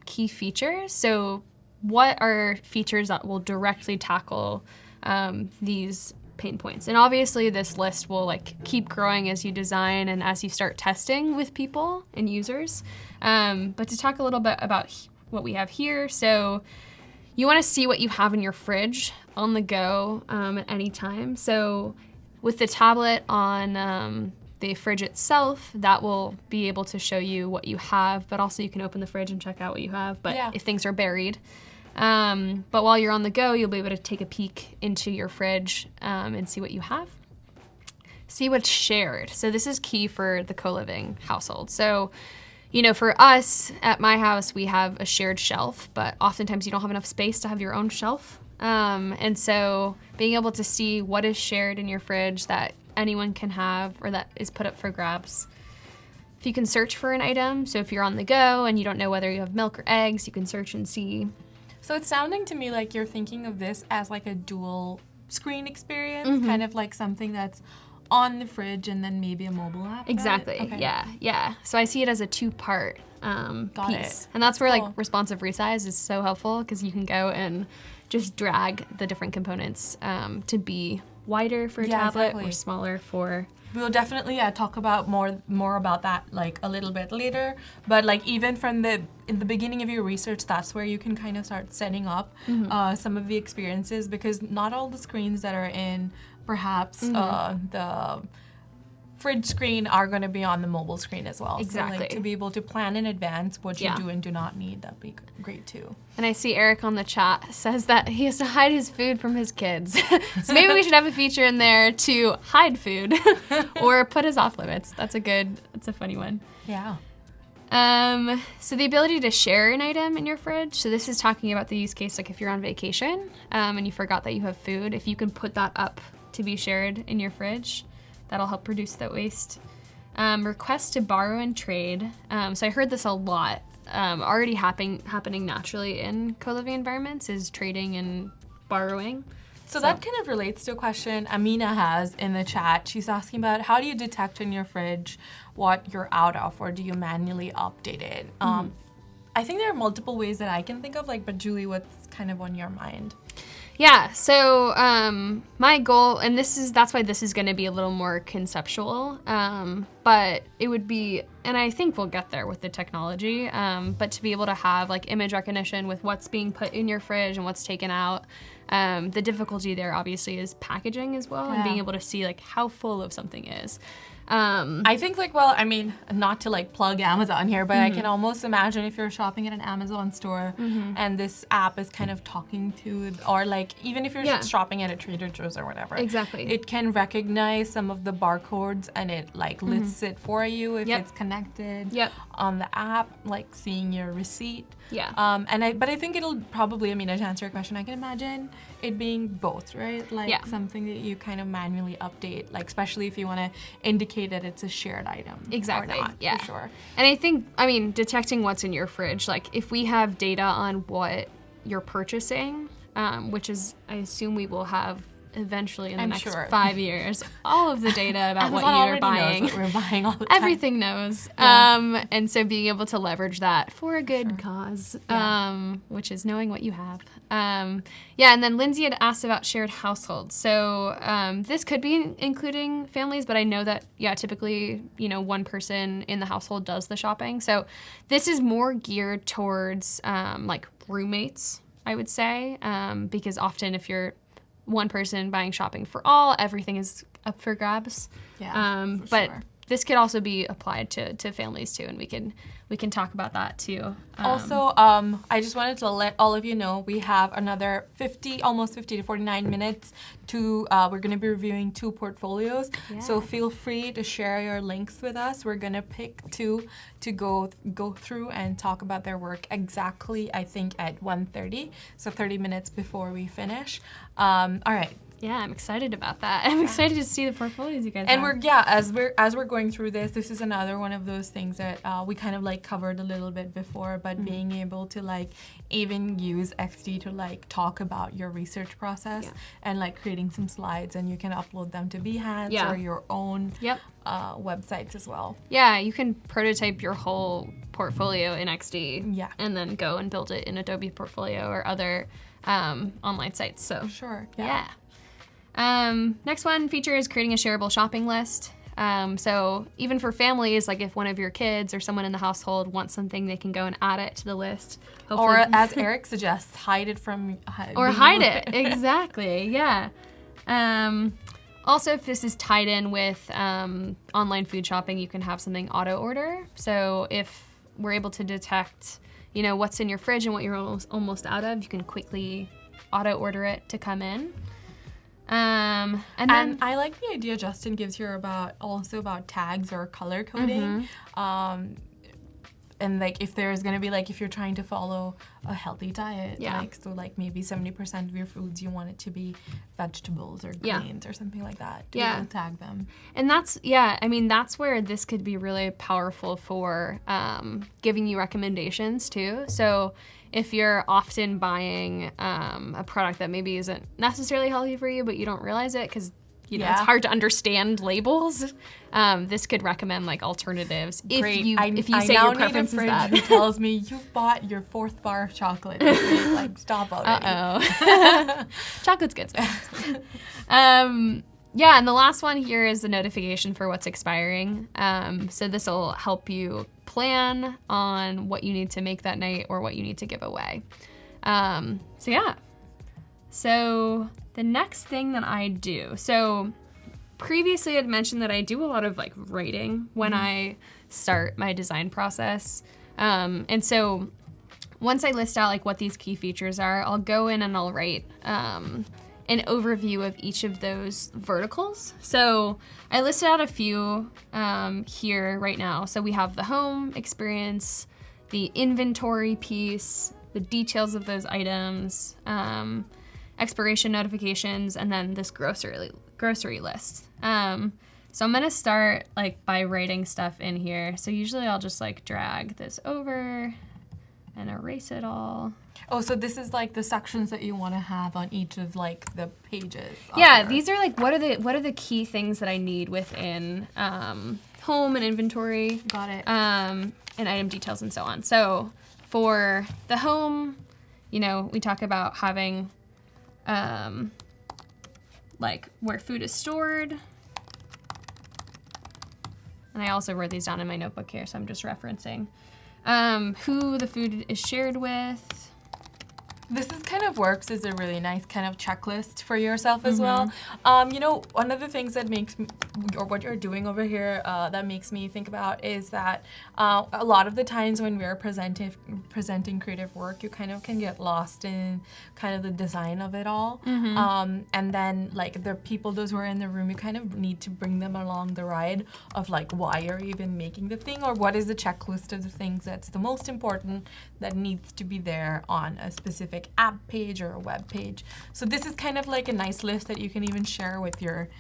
Speaker 2: key features. So what are features that will directly tackle these pain points? And obviously this list will keep growing as you design and as you start testing with people and users. But to talk a little bit about what we have here. So you want to see what you have in your fridge on the go at any time. So with the tablet on the fridge itself, that will be able to show you what you have, but also you can open the fridge and check out what you have, but if things are buried. But while you're on the go, you'll be able to take a peek into your fridge and see what you have. See what's shared. So this is key for the co-living household. So, for us at my house, we have a shared shelf, but oftentimes you don't have enough space to have your own shelf. And so being able to see what is shared in your fridge that anyone can have or that is put up for grabs. If you can search for an item, so if you're on the go and you don't know whether you have milk or eggs, you can search and see.
Speaker 1: So it's sounding to me like you're thinking of this as a dual screen experience, kind of like something that's on the fridge and then maybe a mobile app.
Speaker 2: Exactly.
Speaker 1: Okay.
Speaker 2: Yeah. So I see it as a 2-part piece. And that's where responsive resize is so helpful because you can go and just drag the different components to be wider for a tablet or smaller for...
Speaker 1: We'll definitely talk about more about that a little bit later, but even from in the beginning of your research, that's where you can kind of start setting up some of the experiences, because not all the screens that are in perhaps the fridge screen are going to be on the mobile screen as well.
Speaker 2: Exactly.
Speaker 1: So to be able to plan in advance what you do and do not need, that'd be great too.
Speaker 2: And I see Eric on the chat says that he has to hide his food from his kids. So maybe we should have a feature in there to hide food or put us off limits. That's a funny one.
Speaker 1: Yeah.
Speaker 2: So the ability to share an item in your fridge. So this is talking about the use case, if you're on vacation and you forgot that you have food, if you can put that up to be shared in your fridge, that'll help reduce that waste. Request to borrow and trade. So I heard this a lot. Already happening naturally in co-living environments is trading and borrowing.
Speaker 1: So that kind of relates to a question Amina has in the chat. She's asking about how do you detect in your fridge what you're out of, or do you manually update it? I think there are multiple ways that I can think of, but Julie, what's kind of on your mind?
Speaker 2: Yeah, so my goal, and that's why this is going to be a little more conceptual, but it would be, and I think we'll get there with the technology, but to be able to have image recognition with what's being put in your fridge and what's taken out. The difficulty there obviously is packaging as well, and being able to see how full of something is.
Speaker 1: I think not to plug Amazon here, but I can almost imagine if you're shopping at an Amazon store and this app is kind of talking to, or even if you're shopping at a Trader Joe's or whatever.
Speaker 2: Exactly.
Speaker 1: It can recognize some of the barcodes and it lists it for you if it's connected on the app, seeing your receipt.
Speaker 2: Yeah.
Speaker 1: But I think it'll probably, to answer your question, I can imagine it being both, right? Something that you kind of manually update, especially if you want to indicate that it's a shared item.
Speaker 2: Exactly.
Speaker 1: Or not,
Speaker 2: yeah.
Speaker 1: For sure.
Speaker 2: And I think, detecting what's in your fridge, if we have data on what you're purchasing, which is, I assume we will have eventually in the next 5 years, all of the data about what you're buying.
Speaker 1: Knows what we're buying all the time.
Speaker 2: Everything knows. And so being able to leverage that for a good cause, which is knowing what you have. And then Lindsay had asked about shared households. So this could be including families, but I know that, typically, one person in the household does the shopping. So this is more geared towards roommates, I would say, because often if you're one person buying shopping for all, everything is up for grabs.
Speaker 1: Yeah,
Speaker 2: but
Speaker 1: sure.
Speaker 2: this could also be applied to families too, and we can talk about that too.
Speaker 1: Also, I just wanted to let all of you know we have another almost 50 to 49 minutes to, we're going to be reviewing 2 portfolios.
Speaker 2: Yeah.
Speaker 1: So feel free to share your links with us. We're going to pick 2 to go through and talk about their work exactly, I think, at 1:30. So 30 minutes before we finish. All right.
Speaker 2: Yeah, I'm excited about that. I'm excited to see the portfolios you guys
Speaker 1: And
Speaker 2: have.
Speaker 1: as we're going through this is another one of those things that we kind of like covered a little bit before, but being able to like even use XD to like talk about your research process and like creating some slides, and you can upload them to Behance or your own websites as well.
Speaker 2: Yeah, you can prototype your whole portfolio in XD and then go and build it in Adobe Portfolio or other online sites. So
Speaker 1: Sure.
Speaker 2: Yeah. Next one feature is creating a shareable shopping list. So even for families, like if one of your kids or someone in the household wants something, they can go and add it to the list. Hopefully.
Speaker 1: Or as Eric suggests, hide it from...
Speaker 2: hide it, exactly, yeah. Also, if this is tied in with online food shopping, you can have something auto order. So if we're able to detect, what's in your fridge and what you're almost out of, you can quickly auto order it to come in. And
Speaker 1: I like the idea Justin gives here about tags or color coding. And like if there's gonna be like if you're trying to follow a healthy diet, like maybe 70% of your foods you want it to be vegetables or grains or something like that. To be able to tag them.
Speaker 2: And that's where this could be really powerful for giving you recommendations too. So if you're often buying a product that maybe isn't necessarily healthy for you, but you don't realize it because it's hard to understand labels, this could recommend like alternatives.
Speaker 1: Great.
Speaker 2: If you say your preference is that.
Speaker 1: Who tells me you've bought your 4th bar of chocolate. Like, stop already.
Speaker 2: Chocolate's good. Yeah, and the last one here is the notification for what's expiring. So this will help you plan on what you need to make that night or what you need to give away. So the next thing that I do, so previously I'd mentioned that I do a lot of like writing when I start my design process. And so once I list out like what these key features are, I'll go in and I'll write an overview of each of those verticals. So I listed out a few here right now. So we have the home experience, the inventory piece, the details of those items, expiration notifications, and then this grocery list. So I'm gonna start like by writing stuff in here. So usually I'll just like drag this over and erase it all.
Speaker 1: Oh, so this is like the sections that you want to have on each of like the pages.
Speaker 2: Yeah, these are like what are the key things that I need within home and inventory.
Speaker 1: Got it.
Speaker 2: And item details and so on. So for the home, we talk about having like where food is stored. And I also wrote these down in my notebook here, so I'm just referencing who the food is shared with.
Speaker 1: This is kind of works as a really nice kind of checklist for yourself as well. One of the things that makes me, or what you're doing over here that makes me think about is that a lot of the times when we're presenting creative work, you kind of can get lost in kind of the design of it all. And then like those who are in the room, you kind of need to bring them along the ride of like why you're even making the thing, or what is the checklist of the things that's the most important that needs to be there on a specific app page or a web page. So this is kind of like a nice list that you can even share with your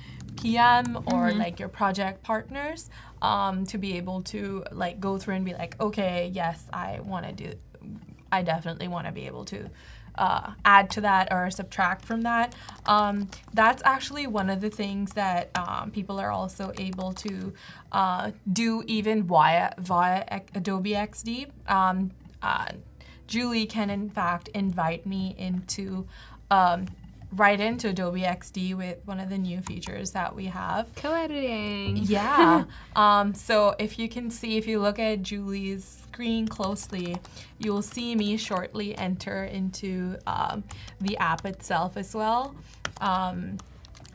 Speaker 1: PM or like your project partners to be able to like go through and be like, okay, yes, I definitely want to be able to add to that or subtract from that. That's actually one of the things that people are also able to do even via Adobe XD. Julie can in fact invite me into right into Adobe XD with one of the new features that we have.
Speaker 2: Co-editing.
Speaker 1: Yeah. So if you look at Julie's screen closely, you will see me shortly enter into the app itself as well.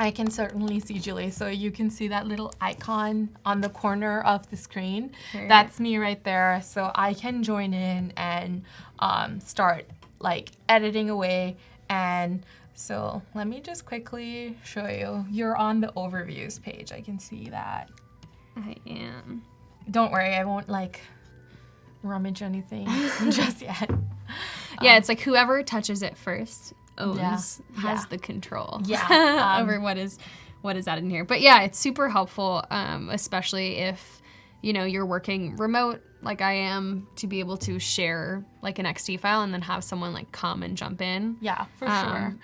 Speaker 1: I can certainly see Julie. So you can see that little icon on the corner of the screen.
Speaker 2: Right.
Speaker 1: That's me right there. So I can join in and start like editing away. And so let me just quickly show you. You're on the overviews page. I can see that.
Speaker 2: I am.
Speaker 1: Don't worry, I won't like rummage anything just yet.
Speaker 2: Yeah, it's like whoever touches it first has
Speaker 1: Yeah.
Speaker 2: the control
Speaker 1: Yeah.
Speaker 2: over what is added in here. But yeah, it's super helpful, especially if you're working remote like I am, to be able to share like an XD file and then have someone like come and jump in.
Speaker 1: Yeah, for sure.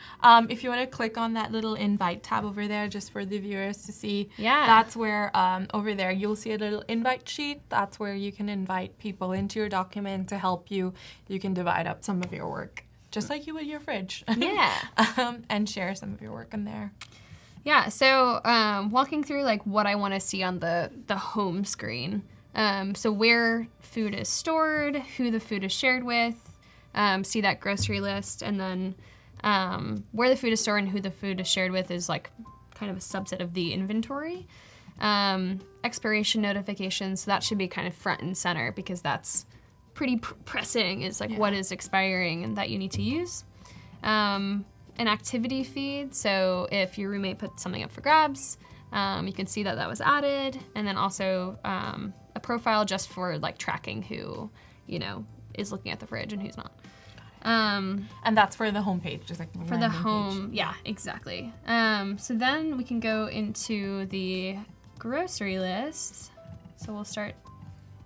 Speaker 1: If you want to click on that little invite tab over there, just for the viewers to see, that's where over there you'll see a little invite sheet. That's where you can invite people into your document to help you. You can divide up some of your work, just like you would your fridge.
Speaker 2: Yeah.
Speaker 1: And share some of your work in there.
Speaker 2: Yeah, so walking through like what I want to see on the home screen. So where food is stored, who the food is shared with, see that grocery list, and then where the food is stored and who the food is shared with is like kind of a subset of the inventory. Expiration notifications, so that should be kind of front and center because that's pretty pressing, is like what is expiring and that you need to use. An activity feed, so if your roommate put something up for grabs, you can see that was added, and then also a profile just for like tracking who is looking at the fridge and who's not.
Speaker 1: And that's for the home page, just like
Speaker 2: for the home page. Yeah, exactly. So then we can go into the grocery list. So we'll start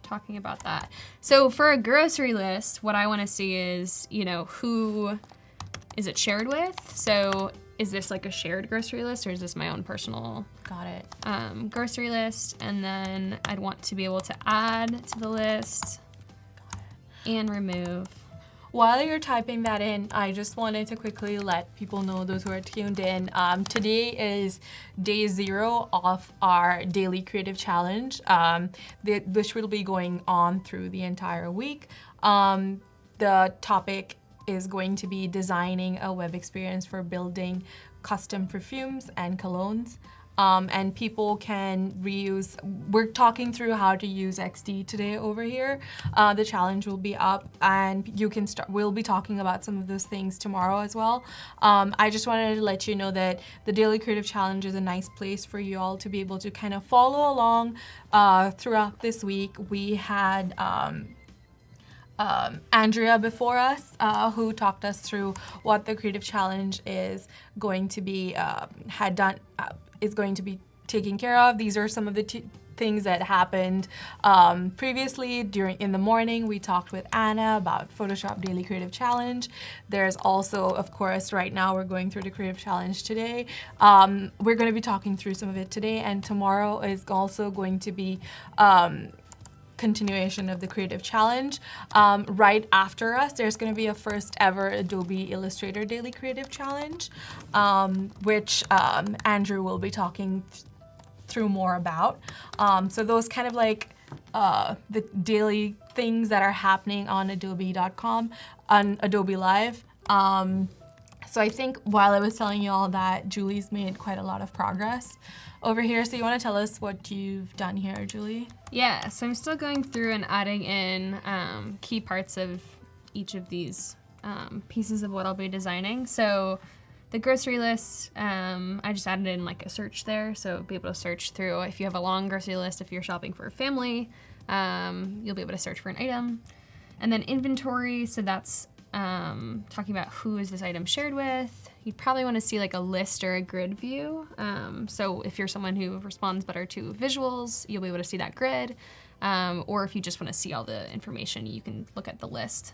Speaker 2: talking about that. So for a grocery list, what I want to see is who is it shared with. So is this like a shared grocery list, or is this my own personal grocery list? And then I'd want to be able to add to the list and remove.
Speaker 1: While you're typing that in, I just wanted to quickly let people know, those who are tuned in, today is day 0 of our daily creative challenge, which will be going on through the entire week. The topic is going to be designing a web experience for building custom perfumes and colognes. And people can reuse. We're talking through how to use XD today over here. The challenge will be up, and you can start. We'll be talking about some of those things tomorrow as well. I just wanted to let you know that the Daily Creative Challenge is a nice place for you all to be able to kind of follow along throughout this week. We had Andrea before us, who talked us through what the Creative Challenge is going to be is going to be taking care of. These are some of the things that happened previously. In the morning, we talked with Anna about Photoshop Daily Creative Challenge. There's also, of course, right now we're going through the Creative Challenge today. We're going to be talking through some of it today, and tomorrow is also going to be continuation of the Creative Challenge. Right after us, there's going to be a first ever Adobe Illustrator Daily Creative Challenge, which Andrew will be talking through more about. So those kind of like the daily things that are happening on adobe.com, on Adobe Live. So I think while I was telling you all that, Julie's made quite a lot of progress over here. So you want to tell us what you've done here, Julie?
Speaker 2: Yeah, so I'm still going through and adding in key parts of each of these pieces of what I'll be designing. So the grocery list, I just added in like a search there, so be able to search through. If you have a long grocery list, if you're shopping for a family, you'll be able to search for an item. And then inventory, so that's talking about who is this item shared with. You'd probably want to see like a list or a grid view. So if you're someone who responds better to visuals, you'll be able to see that grid. Or if you just want to see all the information, you can look at the list.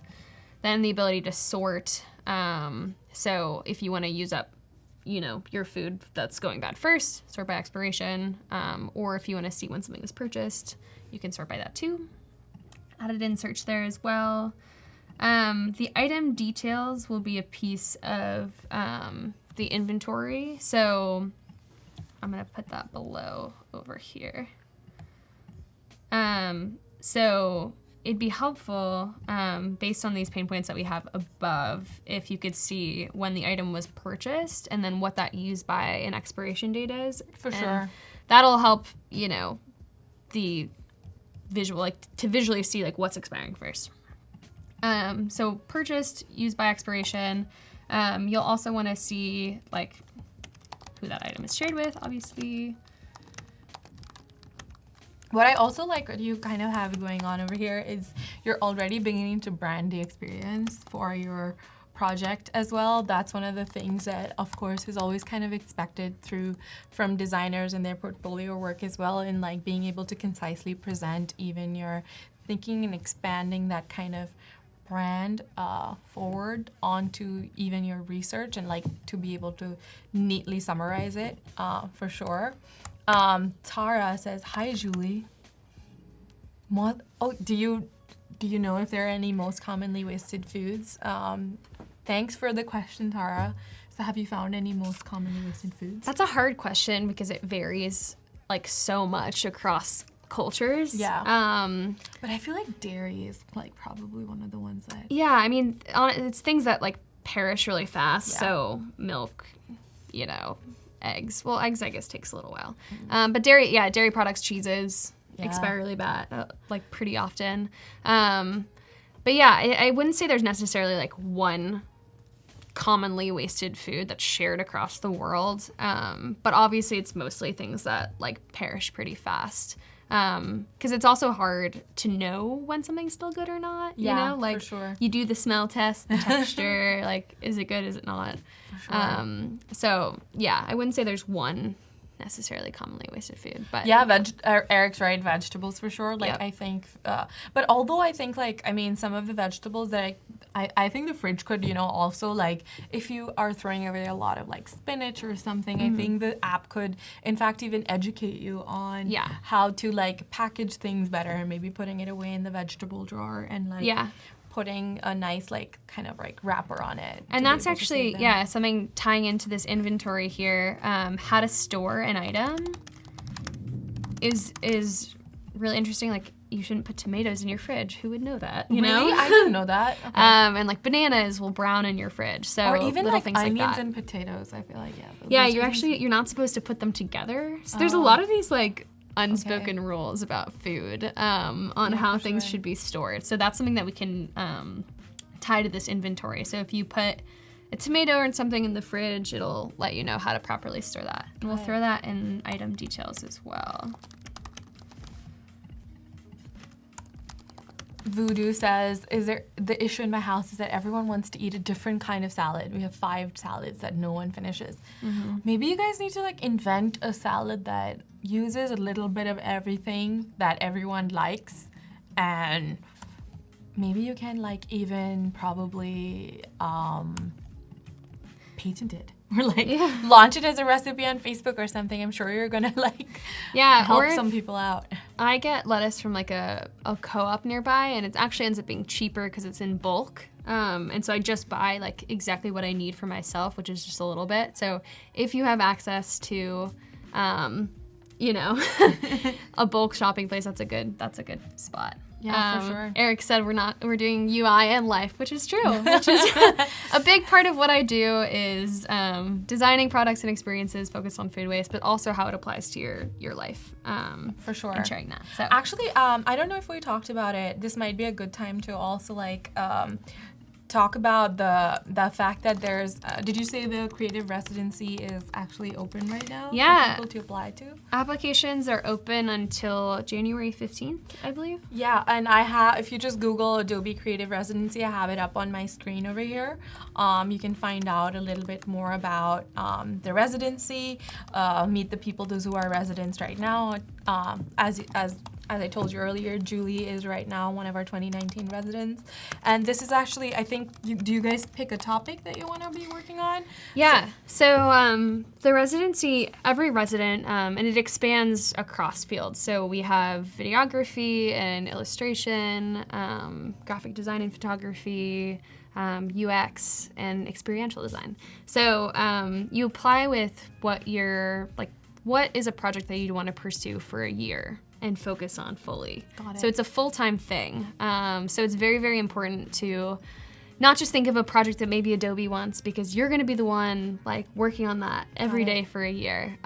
Speaker 2: Then the ability to sort. So if you want to use up, your food that's going bad first, sort by expiration. Or if you want to see when something was purchased, you can sort by that too. Added in search there as well. The item details will be a piece of the inventory. So I'm going to put that below over here. So it'd be helpful, based on these pain points that we have above, if you could see when the item was purchased and then what that use by and expiration date is.
Speaker 1: For
Speaker 2: And
Speaker 1: sure.
Speaker 2: that'll help, the visual, like to visually see like what's expiring first. So purchased, used by expiration. You'll also want to see like who that item is shared with, obviously.
Speaker 1: What I also like what you kind of have going on over here is you're already beginning to brand the experience for your project as well. That's one of the things that, of course, is always kind of expected from designers and their portfolio work as well, in like being able to concisely present even your thinking and expanding that kind of brand forward onto even your research, and like to be able to neatly summarize it for sure. Tara says, "Hi, Julie. Do you know if there are any most commonly wasted foods?" Thanks for the question, Tara. So, have you found any most commonly wasted foods?
Speaker 2: That's a hard question because it varies like so much across cultures.
Speaker 1: Yeah. But I feel like dairy is like probably one of the ones that.
Speaker 2: Yeah, I mean, it's things that like perish really fast.
Speaker 1: Yeah.
Speaker 2: So milk, eggs. Well, eggs I guess takes a little while. But dairy products, cheeses expire really bad, like pretty often. But yeah, I wouldn't say there's necessarily like one commonly wasted food that's shared across the world. But obviously it's mostly things that like perish pretty fast. Because it's also hard to know when something's still good or not.
Speaker 1: Yeah,
Speaker 2: like
Speaker 1: for sure.
Speaker 2: you do the smell test, the texture, like is it good, is it not?
Speaker 1: For sure.
Speaker 2: So yeah, I wouldn't say there's one necessarily commonly wasted food, but
Speaker 1: yeah, Eric's right, vegetables for sure. Like,
Speaker 2: Yep.
Speaker 1: I think, but although I think like, I mean, some of the vegetables that I think the fridge could, also like, if you are throwing away a lot of like spinach or something, I think the app could in fact even educate you on how to like package things better, and maybe putting it away in the vegetable drawer and like putting a nice like kind of like wrapper on it.
Speaker 2: And that's actually, something tying into this inventory here. How to store an item is really interesting. Like, you shouldn't put tomatoes in your fridge. Who would know that? You know?
Speaker 1: I didn't know that. Okay.
Speaker 2: And like bananas will brown in your fridge. So
Speaker 1: or even
Speaker 2: little
Speaker 1: like
Speaker 2: things
Speaker 1: onions
Speaker 2: like that.
Speaker 1: and potatoes. I feel like
Speaker 2: You're not supposed to put them together. So there's a lot of these like unspoken rules about food on how things should be stored. So that's something that we can tie to this inventory. So if you put a tomato or something in the fridge, it'll let you know how to properly store that. And we'll throw that in item details as well.
Speaker 1: Voodoo says, the issue in my house is that everyone wants to eat a different kind of salad. We have 5 salads that no one finishes. Maybe you guys need to like invent a salad that uses a little bit of everything that everyone likes, and maybe you can like even probably patent it. Or like launch it as a recipe on Facebook or something. I'm sure you're gonna like help some people out.
Speaker 2: I get lettuce from like a co-op nearby, and it actually ends up being cheaper because it's in bulk. And so I just buy like exactly what I need for myself, which is just a little bit. So if you have access to, a bulk shopping place, that's a good spot.
Speaker 1: Yeah, for sure.
Speaker 2: Eric said we're doing UI and life, which is true. Which is a big part of what I do is designing products and experiences focused on food waste, but also how it applies to your life.
Speaker 1: For sure.
Speaker 2: And sharing that. So
Speaker 1: actually, I don't know if we talked about it. This might be a good time to also like talk about the fact that there's, did you say the Creative Residency is actually open right now?
Speaker 2: Yeah.
Speaker 1: For people to apply to?
Speaker 2: Applications are open until January 15th, I believe.
Speaker 1: Yeah, and if you just Google Adobe Creative Residency, I have it up on my screen over here. You can find out a little bit more about the residency, meet the people, those who are residents right now. As I told you earlier, Julie is right now one of our 2019 residents. And this is actually, I think, do you guys pick a topic that you want to be working on?
Speaker 2: Yeah, so the residency, every resident, and it expands across fields. So we have videography and illustration, graphic design and photography, UX, and experiential design. So you apply with what is a project that you'd want to pursue for a year. and focus on fully.
Speaker 1: Got it.
Speaker 2: So it's a full-time thing. So it's very, very important to not just think of a project that maybe Adobe wants, because you're going to be the one like working on that every day for a year.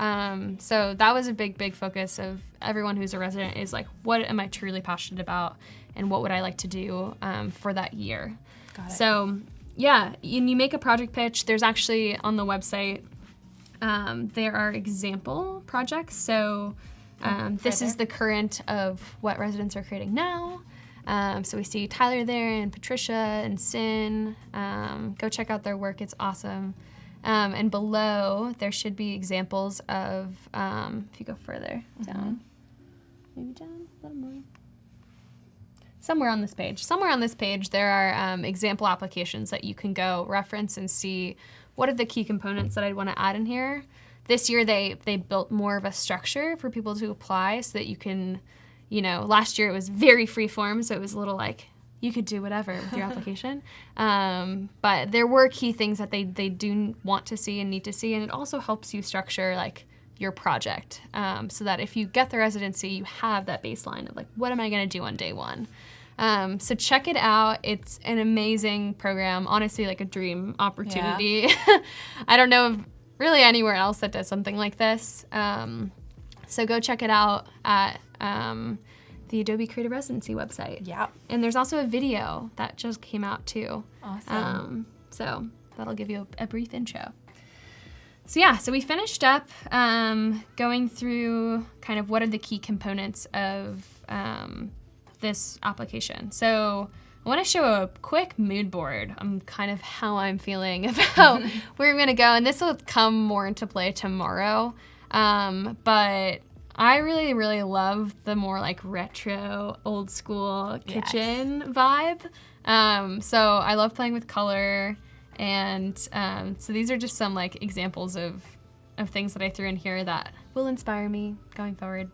Speaker 2: So that was a big, big focus of everyone who's a resident, is like, what am I truly passionate about, and what would I like to do for that year?
Speaker 1: Got it.
Speaker 2: So yeah, you make a project pitch. There's actually on the website, there are example projects. So this is the current of what residents are creating now. So we see Tyler there, and Patricia and Sin. Go check out their work, it's awesome. And below there should be examples of, if you go further down, maybe down a little more. Somewhere on this page, there are example applications that you can go reference and see what are the key components that I'd want to add in here. This year they built more of a structure for people to apply so that you can, last year it was very free form, so it was a little like you could do whatever with your application. But there were key things that they do want to see and need to see, and it also helps you structure like your project, so that if you get the residency, you have that baseline of like, what am I going to do on day one? So check it out. It's an amazing program. Honestly, like a dream opportunity. Yeah. I don't know of really anywhere else that does something like this. So go check it out at the Adobe Creative Residency website.
Speaker 1: Yeah.
Speaker 2: And there's also a video that just came out too.
Speaker 1: Awesome.
Speaker 2: So that'll give you a brief intro. So yeah, so we finished up going through kind of what are the key components of this application. So I want to show a quick mood board on kind of how I'm feeling about where I'm going to go. And this will come more into play tomorrow. But I really, really love the more like retro, old school kitchen vibe. So I love playing with color. And so these are just some like examples of things that I threw in here that will inspire me going forward.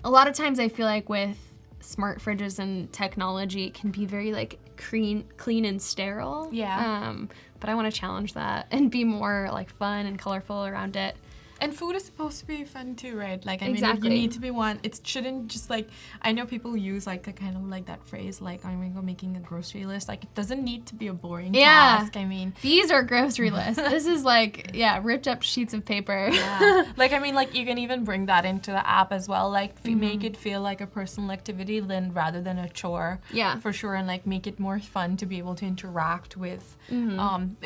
Speaker 2: A lot of times I feel like with smart fridges and technology, it can be very like clean and sterile.
Speaker 1: Yeah.
Speaker 2: But I want to challenge that and be more like fun and colorful around it.
Speaker 1: And food is supposed to be fun too, right? Like, I
Speaker 2: Exactly.
Speaker 1: mean, you need to be one. It shouldn't just like, I know people use like a kind of like that phrase, like, I'm going to go making a grocery list. Like, it doesn't need to be a boring task. I mean,
Speaker 2: these are grocery lists. This is like, ripped up sheets of paper.
Speaker 1: Yeah. Like, I mean, like, you can even bring that into the app as well. Like, make it feel like a personal activity rather than a chore.
Speaker 2: Yeah.
Speaker 1: For sure. And like, make it more fun to be able to interact with.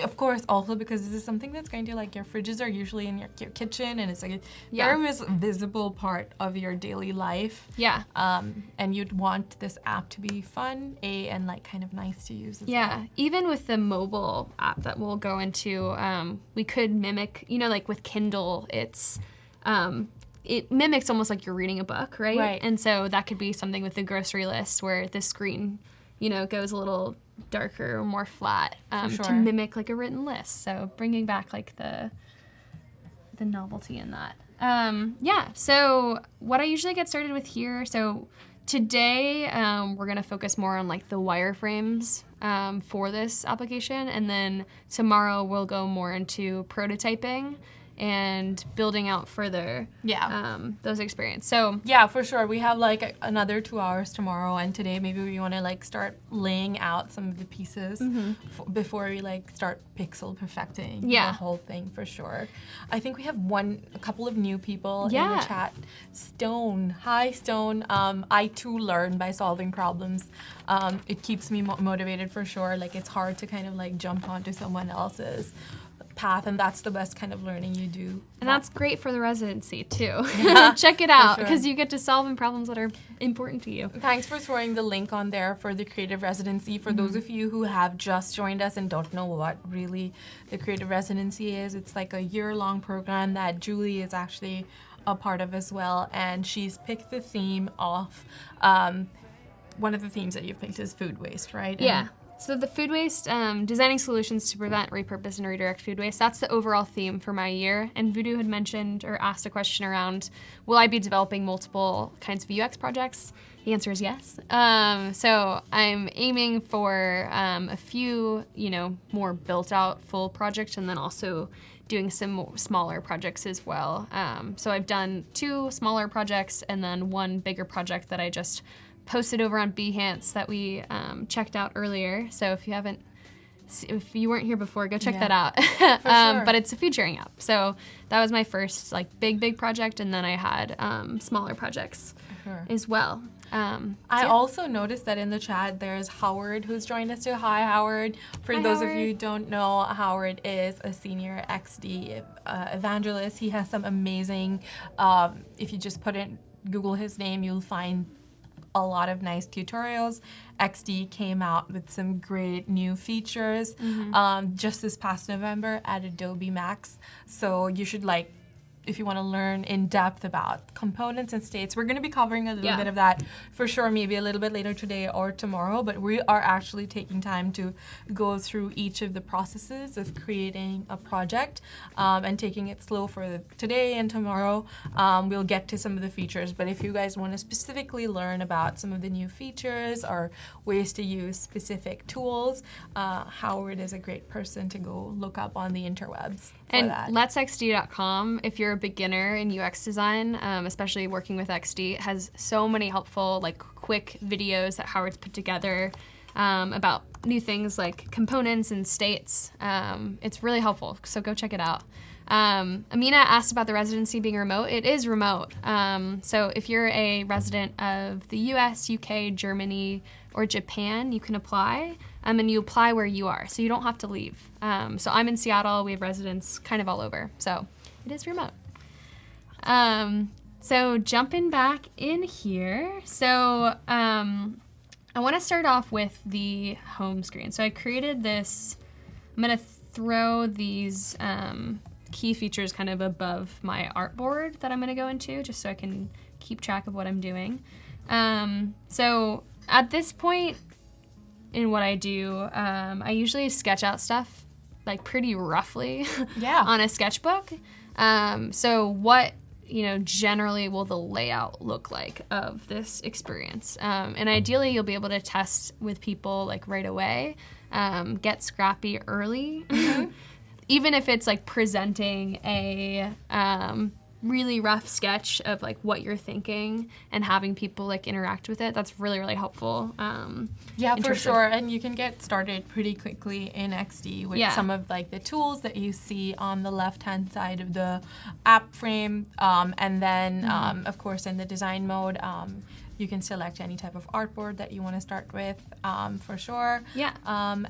Speaker 1: Of course, also because this is something that's going to like, your fridges are usually in your kitchen, and it's like a very visible part of your daily life.
Speaker 2: Yeah.
Speaker 1: And you'd want this app to be fun, and like kind of nice to use as well.
Speaker 2: Even with the mobile app that we'll go into, we could mimic, like with Kindle, it's it mimics almost like you're reading a book, right?
Speaker 1: Right.
Speaker 2: And so that could be something with the grocery list where the screen, goes a little darker or more flat, to mimic like a written list. So bringing back like the novelty in that. So what I usually get started with here, so today we're going to focus more on like the wireframes for this application, and then tomorrow we'll go more into prototyping and building out further those experiences. So
Speaker 1: yeah, for sure. We have like another 2 hours tomorrow, and today maybe we want to like start laying out some of the pieces before we like start pixel perfecting the whole thing, for sure. I think we have a couple of new people in the chat. Stone, hi Stone. I too learn by solving problems. It keeps me motivated, for sure. Like, it's hard to kind of like jump onto someone else's path, and that's the best kind of learning you do.
Speaker 2: And that's great for the residency too. Check it out, because you get to solve problems that are important to you.
Speaker 1: Thanks for throwing the link on there for the Creative Residency. For those of you who have just joined us and don't know what really the Creative Residency is, it's like a year-long program that Julie is actually a part of as well, and she's picked the theme of one of the themes that you've picked is food waste, right?
Speaker 2: Yeah.
Speaker 1: And
Speaker 2: So the food waste, designing solutions to prevent, repurpose, and redirect food waste, that's the overall theme for my year. And Voodoo had mentioned or asked a question around, will I be developing multiple kinds of UX projects? The answer is yes. So I'm aiming for a few, more built out full projects, and then also doing some more smaller projects as well. So I've done 2 smaller projects and then 1 bigger project that I just posted over on Behance that we checked out earlier. So if you weren't here before, go check that out.
Speaker 1: Sure.
Speaker 2: But it's a featuring app. So that was my first big project, and then I had smaller projects as well.
Speaker 1: I also noticed that in the chat there's Howard who's joined us too. Hi, Howard. For those of you who don't know, Howard is a senior XD evangelist. He has some amazing, if you just Google his name, you'll find a lot of nice tutorials. XD came out with some great new features just this past November at Adobe Max. So you should if you want to learn in depth about components and states, we're going to be covering a little bit of that for sure, maybe a little bit later today or tomorrow, but we are actually taking time to go through each of the processes of creating a project and taking it slow for today and tomorrow. We'll get to some of the features, but if you guys want to specifically learn about some of the new features or ways to use specific tools, Howard is a great person to go look up on the interwebs.
Speaker 2: And letsxd.com, if you're a beginner in UX design, especially working with XD, has so many helpful, quick videos that Howard's put together about new things like components and states. It's really helpful, so go check it out. Amina asked about the residency being remote. It is remote. So if you're a resident of the US, UK, Germany, or Japan, you can apply, and you apply where you are, so you don't have to leave. So I'm in Seattle. We have residents kind of all over, so it is remote. So jumping back in here, so I want to start off with the home screen. So I created this. I'm going to throw these key features kind of above my artboard that I'm going to go into, just so I can keep track of what I'm doing. So at this point in what I do, I usually sketch out stuff pretty roughly on a sketchbook. So what generally will the layout look like of this experience? And ideally you'll be able to test with people right away, get scrappy early, even if it's presenting a really rough sketch of what you're thinking and having people interact with it. That's really, really helpful.
Speaker 1: Yeah, for sure. And you can get started pretty quickly in XD with some of the tools that you see on the left-hand side of the app frame. And then, of course, in the design mode, you can select any type of artboard that you want to start with, for sure.
Speaker 2: Yeah.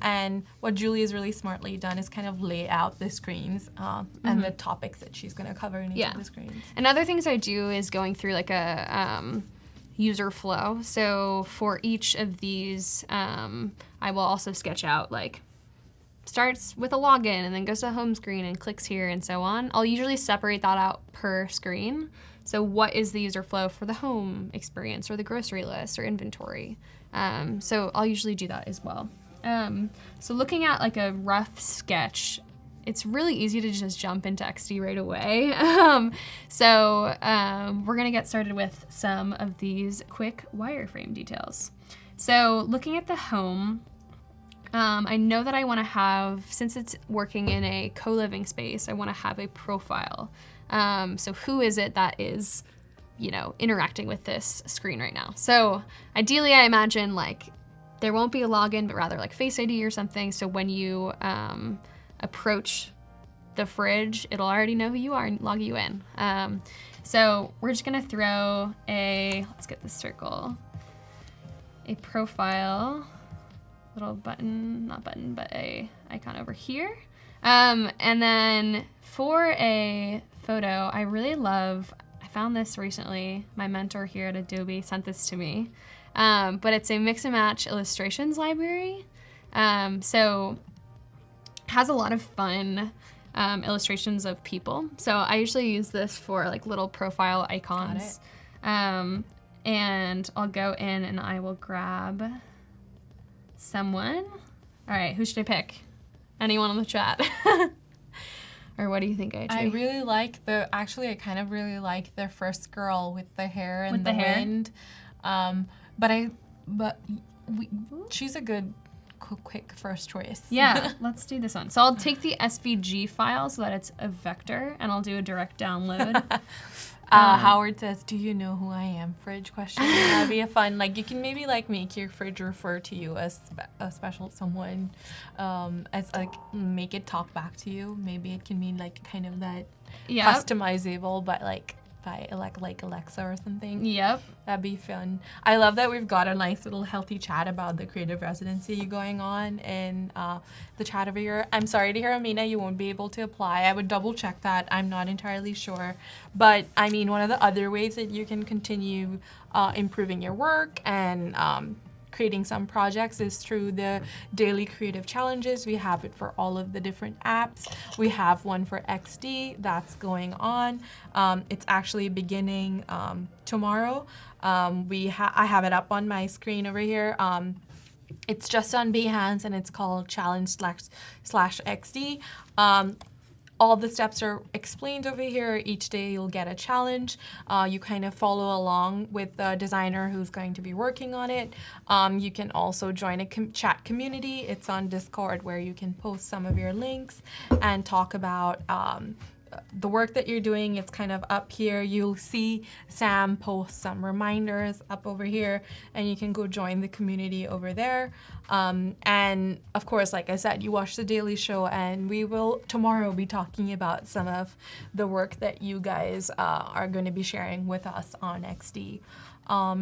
Speaker 1: And what Julie has really smartly done is kind of lay out the screens and the topics that she's going to cover in each of the screens.
Speaker 2: And other things I do is going through a user flow. So for each of these, I will also sketch out starts with a login and then goes to the home screen and clicks here and so on. I'll usually separate that out per screen. So what is the user flow for the home experience or the grocery list or inventory? So I'll usually do that as well. So looking at a rough sketch, it's really easy to just jump into XD right away. So we're gonna get started with some of these quick wireframe details. So looking at the home, I know that I wanna have, since it's working in a co-living space, I wanna have a profile. So who is it that is, interacting with this screen right now? So ideally, I imagine there won't be a login, but rather Face ID or something. So when you approach the fridge, it'll already know who you are and log you in. So we're just gonna throw let's get this circle, a profile, little button, not button, but a icon over here. And then for a photo, I really love, I found this recently, my mentor here at Adobe sent this to me, but it's a mix and match illustrations library. So it has a lot of fun illustrations of people. So I usually use this for little profile icons. And I'll go in and I will grab someone. All right, who should I pick? Anyone on the chat? Or what do you think, Gayatri?
Speaker 1: I really like I kind of really like the first girl with the hair and
Speaker 2: With the hair?
Speaker 1: wind. She's a good quick first choice.
Speaker 2: Yeah, let's do this one. So I'll take the SVG file so that it's a vector, and I'll do a direct download.
Speaker 1: Howard says, "Do you know who I am?" Fridge question. That'd be a fun. Like you can maybe like make your fridge refer to you as a special someone, as like make it talk back to you. Maybe it can mean like kind of that customizable, but like by like Alexa or something.
Speaker 2: Yep.
Speaker 1: That'd be fun. I love that we've got a nice little healthy chat about the creative residency going on in the chat over here. I'm sorry to hear, Amina, you won't be able to apply. I would double check that. I'm not entirely sure. But I mean, one of the other ways that you can continue improving your work and creating some projects is through the daily creative challenges. We have it for all of the different apps. We have one for XD that's going on. It's actually beginning tomorrow. I have it up on my screen over here. It's just on Behance and it's called challenge/XD. All the steps are explained over here. Each day you'll get a challenge. You kind of follow along with the designer who's going to be working on it. You can also join a chat community. It's on Discord where you can post some of your links and talk about the work that you're doing. It's kind of up here. You'll see Sam post some reminders up over here, and you can go join the community over there. And of course, like I said, you watch the Daily Show, and we will tomorrow be talking about some of the work that you guys are going to be sharing with us on XD. All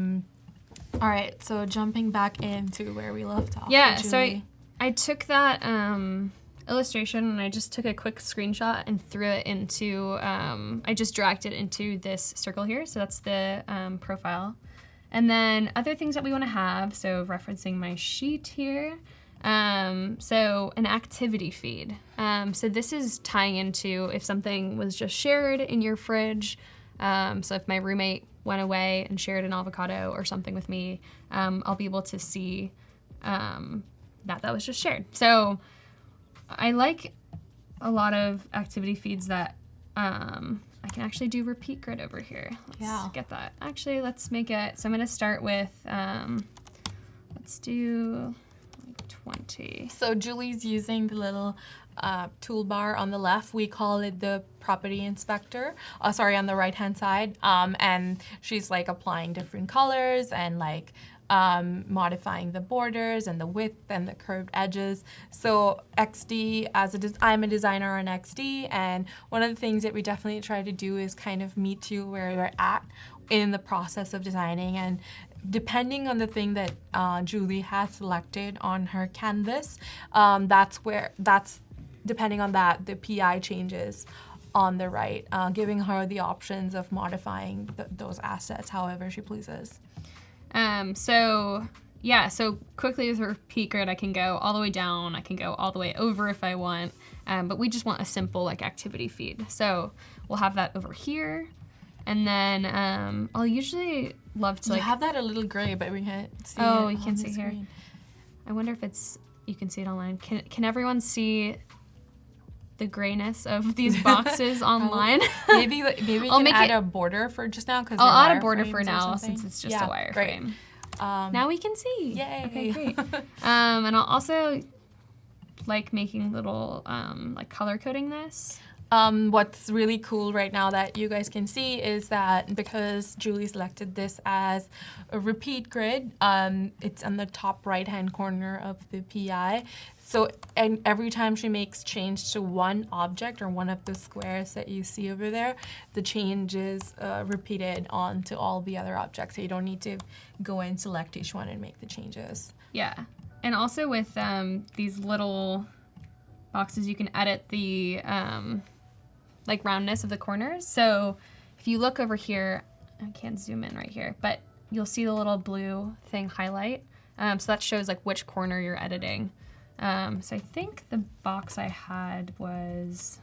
Speaker 1: right, so jumping back into where we left off.
Speaker 2: Yeah, so I took that illustration and I just took a quick screenshot and threw it into, I just dragged it into this circle here. So that's the profile. And then other things that we want to have, so referencing my sheet here, so an activity feed. So this is tying into if something was just shared in your fridge. So if my roommate went away and shared an avocado or something with me, I'll be able to see that was just shared. So I like a lot of activity feeds that I can actually do repeat grid over here. Let's get that. Actually, let's make it, so I'm going to start with, let's do 20.
Speaker 1: So Julie's using the little toolbar on the left. We call it the property inspector, on the right-hand side. And she's like applying different colors and like modifying the borders and the width and the curved edges. So XD, I'm a designer on XD, and one of the things that we definitely try to do is kind of meet you where you're at in the process of designing. And depending on the thing that Julie has selected on her canvas, depending on that, the PI changes on the right, giving her the options of modifying those assets however she pleases.
Speaker 2: So quickly with a repeat grid, I can go all the way down, I can go all the way over if I want, but we just want a simple like activity feed. So we'll have that over here, and then I'll usually love to
Speaker 1: You have that a little gray, but we can't see it.
Speaker 2: Oh, you can't see
Speaker 1: screen.
Speaker 2: here. I wonder if you can see it online. Can everyone see the grayness of these boxes online?
Speaker 1: Maybe we can add a border for just now, because
Speaker 2: I'll add a border for now since it's just a wireframe. Now we can see.
Speaker 1: Yay!
Speaker 2: Okay, great. And I'll also like making little like color coding this.
Speaker 1: What's really cool right now that you guys can see is that because Julie selected this as a repeat grid, it's on the top right-hand corner of the PI. So, and every time she makes change to one object or one of the squares that you see over there, the change is repeated onto all the other objects. So you don't need to go and select each one and make the changes.
Speaker 2: Yeah, and also with these little boxes, you can edit the like roundness of the corners. So if you look over here, I can't zoom in right here, but you'll see the little blue thing highlight. So that shows like which corner you're editing. So I think the box I had was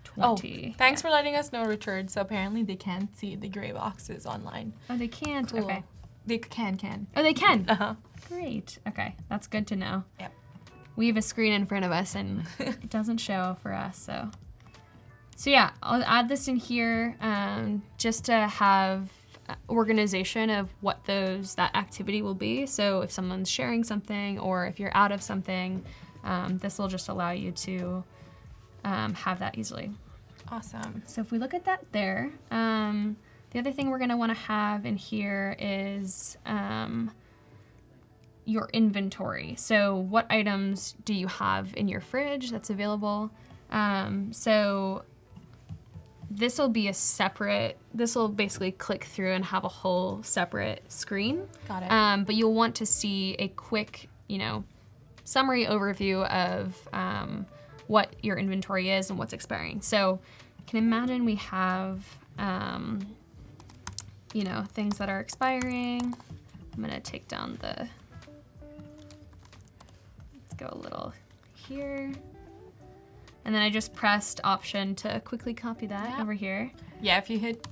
Speaker 2: 20.
Speaker 1: Oh, thanks for letting us know, Richard. So apparently they can't see the gray boxes online.
Speaker 2: Oh, they can't?
Speaker 1: Cool.
Speaker 2: Okay.
Speaker 1: They can.
Speaker 2: Oh, they can?
Speaker 1: Uh-huh.
Speaker 2: Great. Okay, that's good to know.
Speaker 1: Yep.
Speaker 2: we have a screen in front of us and it doesn't show for us. So yeah, I'll add this in here just to have organization of what that activity will be. So if someone's sharing something or if you're out of something, this will just allow you to have that easily.
Speaker 1: Awesome.
Speaker 2: So if we look at that there, the other thing we're going to want to have in here is your inventory. So what items do you have in your fridge that's available? So this will be this will basically click through and have a whole separate screen.
Speaker 1: Got it.
Speaker 2: But you'll want to see a quick, summary overview of what your inventory is and what's expiring. So you can imagine we have, things that are expiring. I'm gonna take down let's go a little here. And then I just pressed Option to quickly copy that over here.
Speaker 1: Yeah, if you hit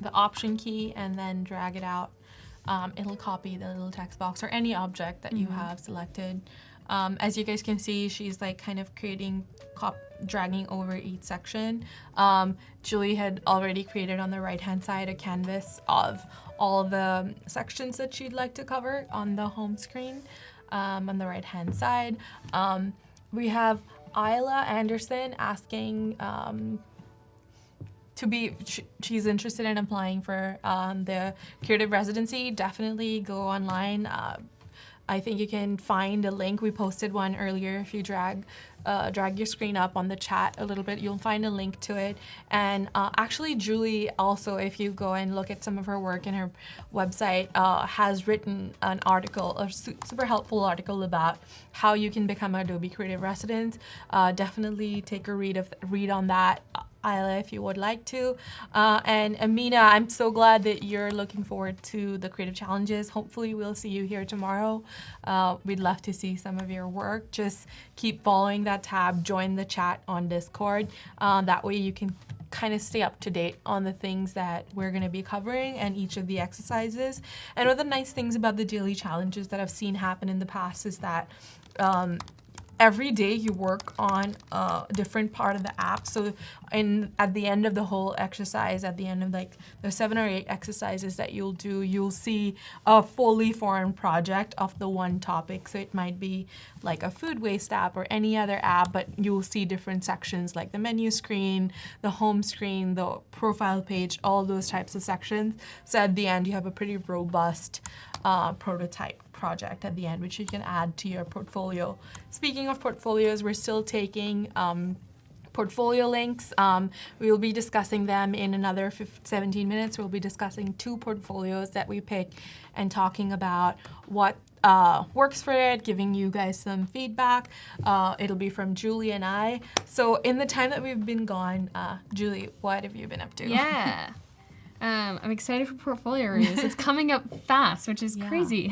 Speaker 1: the Option key and then drag it out, it'll copy the little text box or any object that you have selected. As you guys can see, she's like kind of dragging over each section. Julie had already created on the right-hand side a canvas of all the sections that she'd like to cover on the home screen on the right-hand side. We have Isla Anderson asking she's interested in applying for the creative residency. Definitely go online. I think you can find a link. We posted one earlier. If you drag your screen up on the chat a little bit, you'll find a link to it. And actually, Julie also, if you go and look at some of her work in her website, has written an article, a super helpful article about how you can become an Adobe Creative Resident. Definitely take a read on that, Isla, if you would like to. And Amina, I'm so glad that you're looking forward to the creative challenges. Hopefully we'll see you here tomorrow. We'd love to see some of your work. Just keep following that tab, join the chat on Discord. That way you can kind of stay up to date on the things that we're going to be covering and each of the exercises. And one of the nice things about the daily challenges that I've seen happen in the past is that every day you work on a different part of the app. So at the end of the whole exercise, at the end of like the 7 or 8 exercises that you'll do, you'll see a fully formed project of the one topic. So it might be like a food waste app or any other app, but you'll see different sections like the menu screen, the home screen, the profile page, all those types of sections. So at the end, you have a pretty robust prototype project at the end, which you can add to your portfolio. Speaking of portfolios, we're still taking portfolio links. We will be discussing them in another 17 minutes. We'll be discussing 2 portfolios that we pick and talking about what works for it, giving you guys some feedback. It'll be from Julie and I. So in the time that we've been gone, Julie, what have you been up to?
Speaker 2: Yeah. I'm excited for portfolio reviews. It's coming up fast, which is crazy.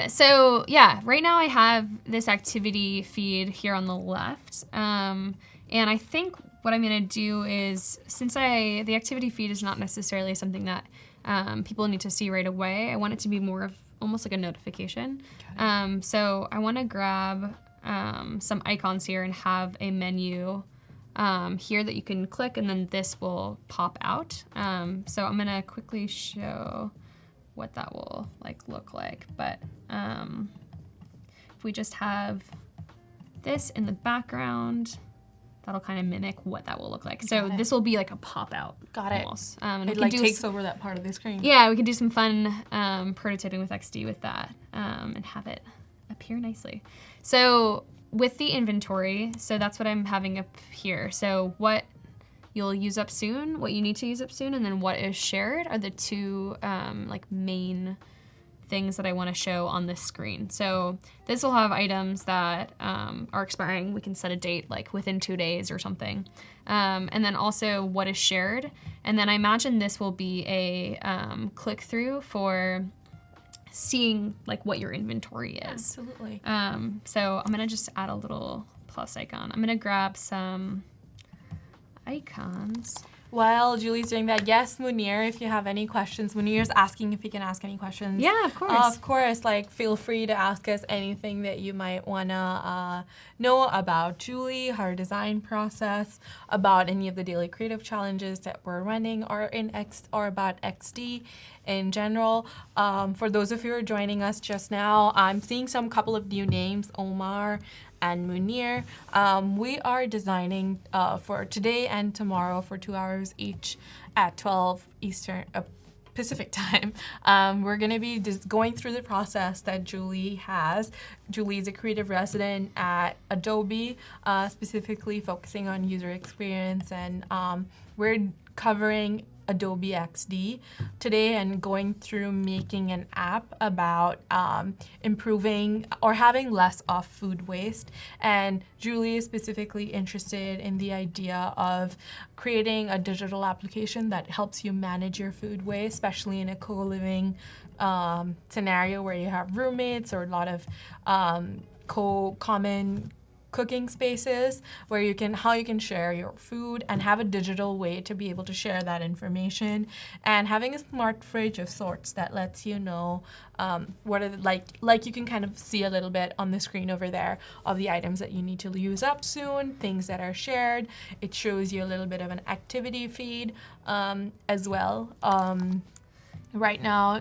Speaker 2: So yeah, right now I have this activity feed here on the left. And I think what I'm gonna do is, since the activity feed is not necessarily something that people need to see right away, I want it to be more of almost like a notification. Okay. So I wanna grab some icons here and have a menu here that you can click, and then this will pop out. So I'm gonna quickly show what that will look like. But if we just have this in the background, that'll kind of mimic what that will look like. So this will be like a pop out.
Speaker 1: Got it.
Speaker 2: Almost.
Speaker 1: It takes over that part of the screen.
Speaker 2: Yeah, we can do some fun prototyping with XD with that and have it appear nicely. So with the inventory, so that's what I'm having up here. So what you'll use up soon, what you need to use up soon, and then what is shared are the 2 main things that I want to show on this screen. So this will have items that are expiring. We can set a date like within 2 days or something. And then also what is shared. And then I imagine this will be a click through for seeing what your inventory is.
Speaker 1: Absolutely.
Speaker 2: So I'm gonna just add a little plus icon. I'm gonna grab some icons.
Speaker 1: While Julie's doing that, yes, Munir, if you have any questions, Munir's asking if he can ask any questions.
Speaker 2: Yeah, of course.
Speaker 1: Of course, like feel free to ask us anything that you might wanna know about Julie, her design process, about any of the daily creative challenges that we're running, or about XD in general. For those of you who are joining us just now, I'm seeing some couple of new names, Omar and Munir. We are designing for today and tomorrow for 2 hours each at 12 Eastern Pacific time. We're going to be just going through the process that Julie has. Julie is a creative resident at Adobe, specifically focusing on user experience, and we're covering Adobe XD today and going through making an app about improving or having less of food waste. And Julie is specifically interested in the idea of creating a digital application that helps you manage your food waste, especially in a co-living scenario where you have roommates or a lot of common cooking spaces where how you can share your food and have a digital way to be able to share that information, and having a smart fridge of sorts that lets you know what are like you can kind of see a little bit on the screen over there of the items that you need to use up soon, things that are shared. It shows you a little bit of an activity feed as well. Right now,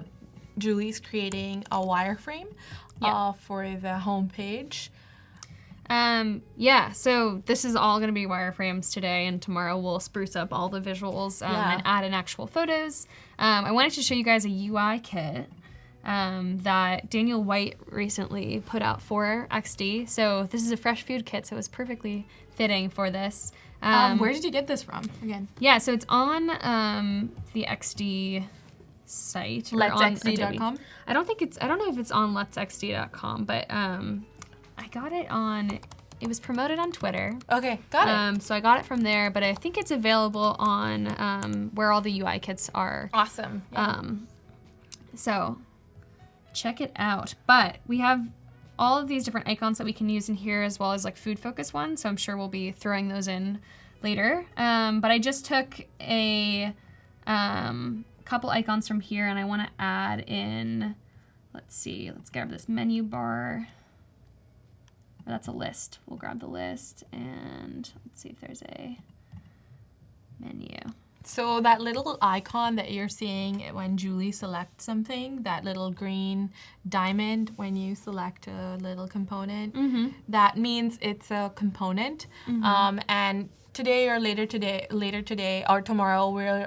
Speaker 1: Julie's creating a wireframe for the homepage.
Speaker 2: Yeah, so this is all going to be wireframes today, and tomorrow we'll spruce up all the visuals and add in actual photos. I wanted to show you guys a UI kit that Daniel White recently put out for XD. So this is a fresh food kit, so it's perfectly fitting for this.
Speaker 1: Where did you get this from again?
Speaker 2: Yeah, so it's on the XD site.
Speaker 1: Let'sXD.com?
Speaker 2: I don't know if it's on letsxd.com, but I got it it was promoted on Twitter.
Speaker 1: Okay, got it.
Speaker 2: So I got it from there, but I think it's available on where all the UI kits are.
Speaker 1: Awesome. Yeah.
Speaker 2: So check it out. But we have all of these different icons that we can use in here, as well as like food focus ones. So I'm sure we'll be throwing those in later. But I just took a couple icons from here, and I want to add in, let's grab this menu bar. That's a list. We'll grab the list, and let's see if there's a menu.
Speaker 1: So that little icon that you're seeing when Julie selects something, that little green diamond when you select a little component, that means it's a component. And today or later today or tomorrow, we'll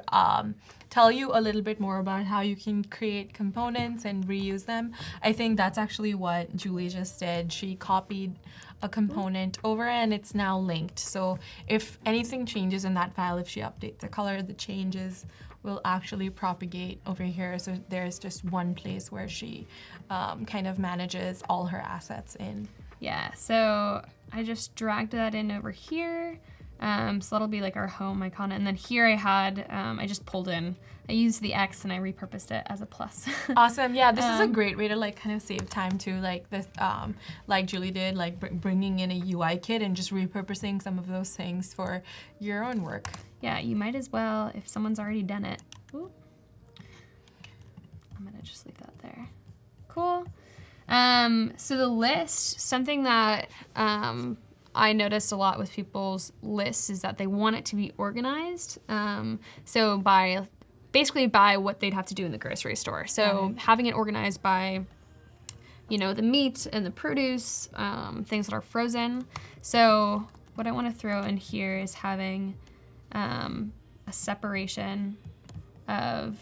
Speaker 1: tell you a little bit more about how you can create components and reuse them. I think that's actually what Julie just did. She copied a component over and it's now linked. So if anything changes in that file, if she updates the color, the changes will actually propagate over here. So there's just one place where she kind of manages all her assets in.
Speaker 2: Yeah, so I just dragged that in over here. So that'll be like our home icon. And then here I just pulled in, I used the X and I repurposed it as a plus.
Speaker 1: Awesome. Yeah, this is a great way to like kind of save time too. Like this, like Julie did, like bringing in a UI kit and just repurposing some of those things for your own work.
Speaker 2: Yeah, you might as well if someone's already done it. Ooh. I'm gonna just leave that there. Cool. So the list, something that I noticed a lot with people's lists is that they want it to be organized. So basically by what they'd have to do in the grocery store. So having it organized by, the meat and the produce, things that are frozen. So what I want to throw in here is having a separation of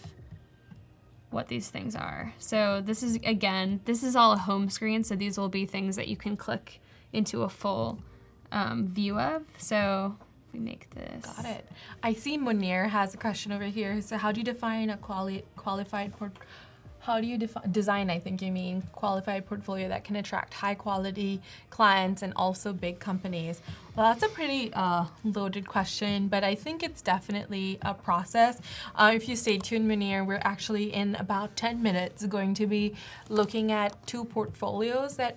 Speaker 2: what these things are. So this is all a home screen. So these will be things that you can click into a full view of. So if we make this.
Speaker 1: Got it. I see Munir has a question over here. So how do you define a qualified design, I think you mean, qualified portfolio that can attract high quality clients and also big companies? Well, that's a pretty loaded question, but I think it's definitely a process. If you stay tuned, Munir, we're actually in about 10 minutes going to be looking at 2 portfolios that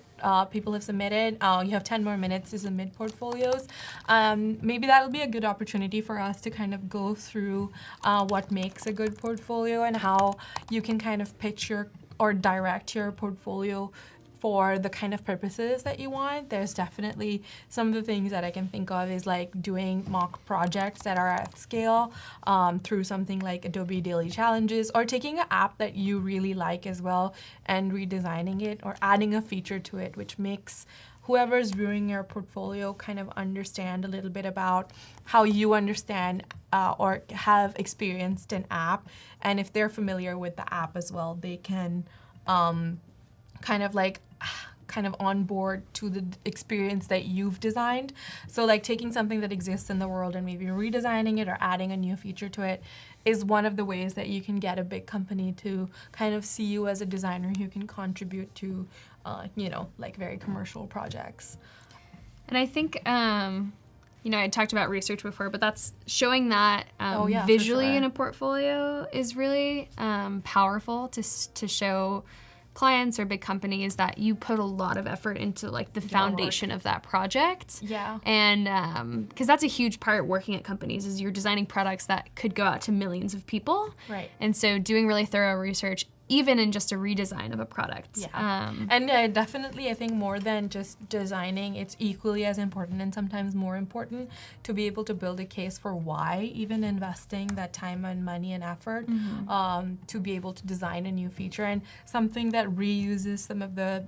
Speaker 1: people have submitted. You have 10 more minutes to submit portfolios. Maybe that'll be a good opportunity for us to kind of go through what makes a good portfolio and how you can kind of pitch your or direct your portfolio for the kind of purposes that you want. There's definitely some of the things that I can think of is like doing mock projects that are at scale through something like Adobe Daily Challenges, or taking an app that you really like as well and redesigning it or adding a feature to it, which makes whoever's viewing your portfolio kind of understand a little bit about how you understand or have experienced an app. And if they're familiar with the app as well, they can kind of on board to the experience that you've designed. So like taking something that exists in the world and maybe redesigning it or adding a new feature to it is one of the ways that you can get a big company to kind of see you as a designer who can contribute to, like very commercial projects.
Speaker 2: And I think, I talked about research before, but that's showing that visually in a portfolio is really powerful to show clients or big companies that you put a lot of effort into like the foundation of that project.
Speaker 1: Yeah.
Speaker 2: And because that's a huge part working at companies is you're designing products that could go out to millions of people.
Speaker 1: Right.
Speaker 2: And so doing really thorough research, even in just a redesign of a product.
Speaker 1: Yeah. And definitely I think more than just designing, it's equally as important and sometimes more important to be able to build a case for why even investing that time and money and effort to be able to design a new feature and something that reuses some of the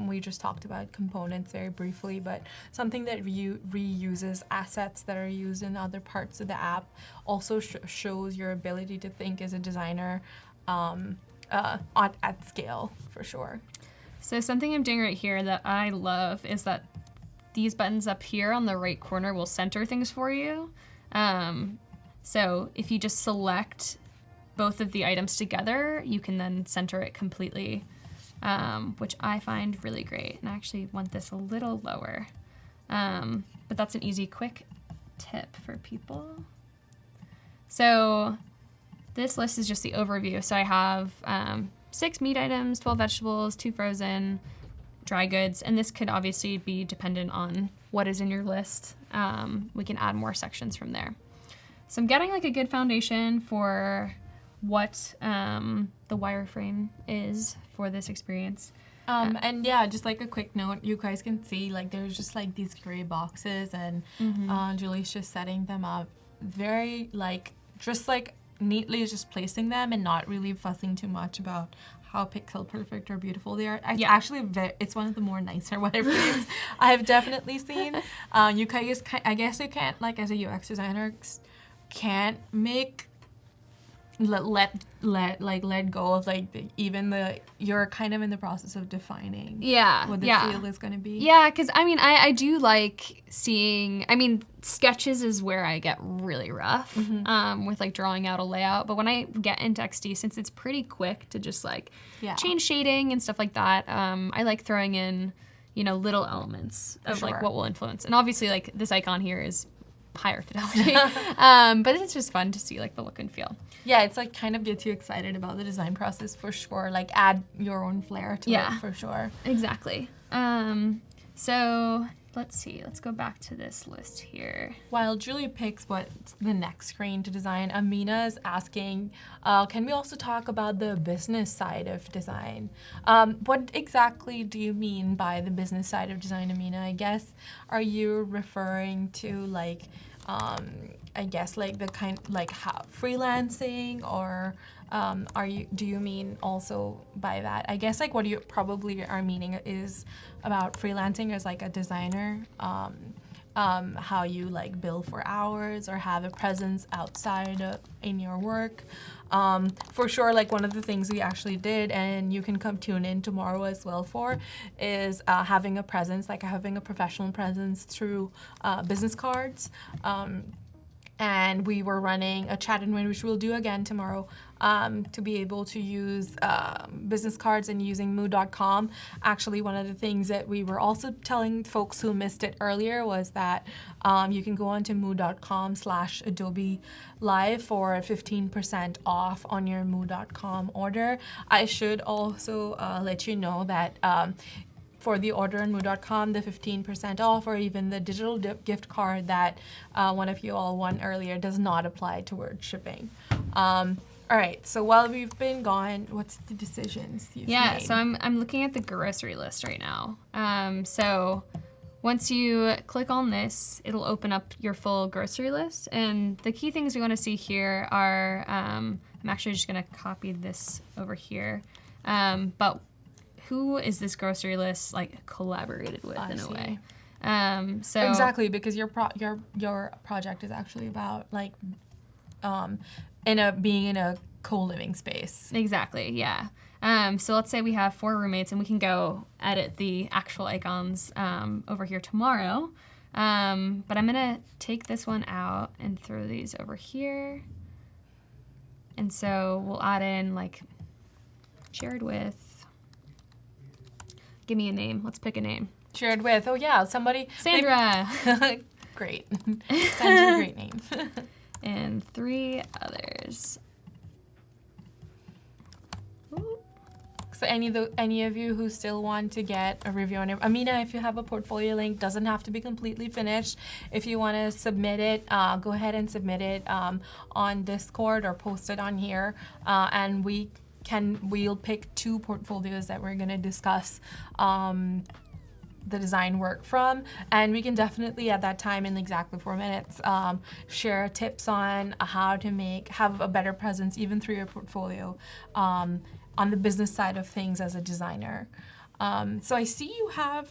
Speaker 1: we just talked about components very briefly, but something that reuses assets that are used in other parts of the app also shows your ability to think as a designer at scale, for sure.
Speaker 2: So something I'm doing right here that I love is that these buttons up here on the right corner will center things for you. So if you just select both of the items together, you can then center it completely, which I find really great. And I actually want this a little lower. But that's an easy, quick tip for people. So this list is just the overview. So I have 6 meat items, 12 vegetables, 2 frozen, dry goods, and this could obviously be dependent on what is in your list. We can add more sections from there. So I'm getting like a good foundation for what the wireframe is for this experience.
Speaker 1: And yeah, just like a quick note, you guys can see like there's just like these gray boxes and Julie's just setting them up very neatly just placing them and not really fussing too much about how pixel perfect or beautiful they are. It's actually it's one of the more nicer wireframes I've definitely seen. You guys, I guess you can't like as a UX designer can't make let go of you're kind of in the process of defining what the feel is going to be.
Speaker 2: Yeah, because I do like seeing, sketches is where I get really rough with like drawing out a layout, but when I get into XD, since it's pretty quick to just change shading and stuff like that, I like throwing in little elements of like what will influence. And obviously like this icon here is higher fidelity, but it's just fun to see like the look and feel.
Speaker 1: Yeah, it's like kind of gets you excited about the design process for sure. Like add your own flair to it for sure.
Speaker 2: Exactly. So let's see. Let's go back to this list here.
Speaker 1: While Julie picks what's the next screen to design, Amina is asking, can we also talk about the business side of design? What exactly do you mean by the business side of design, Amina? I guess, are you referring to like, I guess like the kind like how freelancing, or do you mean also by that? I guess like what you probably are meaning is about freelancing as like a designer, how you like bill for hours or have a presence outside in your work. For sure, like one of the things we actually did, and you can come tune in tomorrow as well for, is having a presence, like having a professional presence through business cards. and we were running a chat and win, which we'll do again tomorrow, to be able to use business cards and using moo.com. Actually, one of the things that we were also telling folks who missed it earlier was that you can go onto moo.com/Adobe Live for 15% off on your moo.com order. I should also let you know that for the order on moo.com, the 15% off or even the digital gift card that one of you all won earlier does not apply towards shipping. All right, so while we've been gone, what's the decisions you've made?
Speaker 2: So I'm looking at the grocery list right now. So once you click on this, it'll open up your full grocery list. And the key things we want to see here are, I'm actually just going to copy this over here. But who is this grocery list like collaborated with in a way? So
Speaker 1: exactly, because your project is actually about like being in a co-living space.
Speaker 2: Exactly, yeah. So let's say we have 4 roommates, and we can go edit the actual icons over here tomorrow. But I'm gonna take this one out and throw these over here. And so we'll add in like shared with. Give me a name. Let's pick a name.
Speaker 1: Shared with. Oh yeah, somebody.
Speaker 2: Sandra.
Speaker 1: Great. Sandra's a great name.
Speaker 2: And 3 others. Ooh.
Speaker 1: So any of you who still want to get a review on it, Amina, if you have a portfolio link, doesn't have to be completely finished. If you want to submit it, go ahead and submit it on Discord or post it on here, and we'll pick 2 portfolios that we're going to discuss the design work from, and we can definitely at that time in exactly 4 minutes share tips on how to have a better presence even through your portfolio on the business side of things as a designer. So I see you have,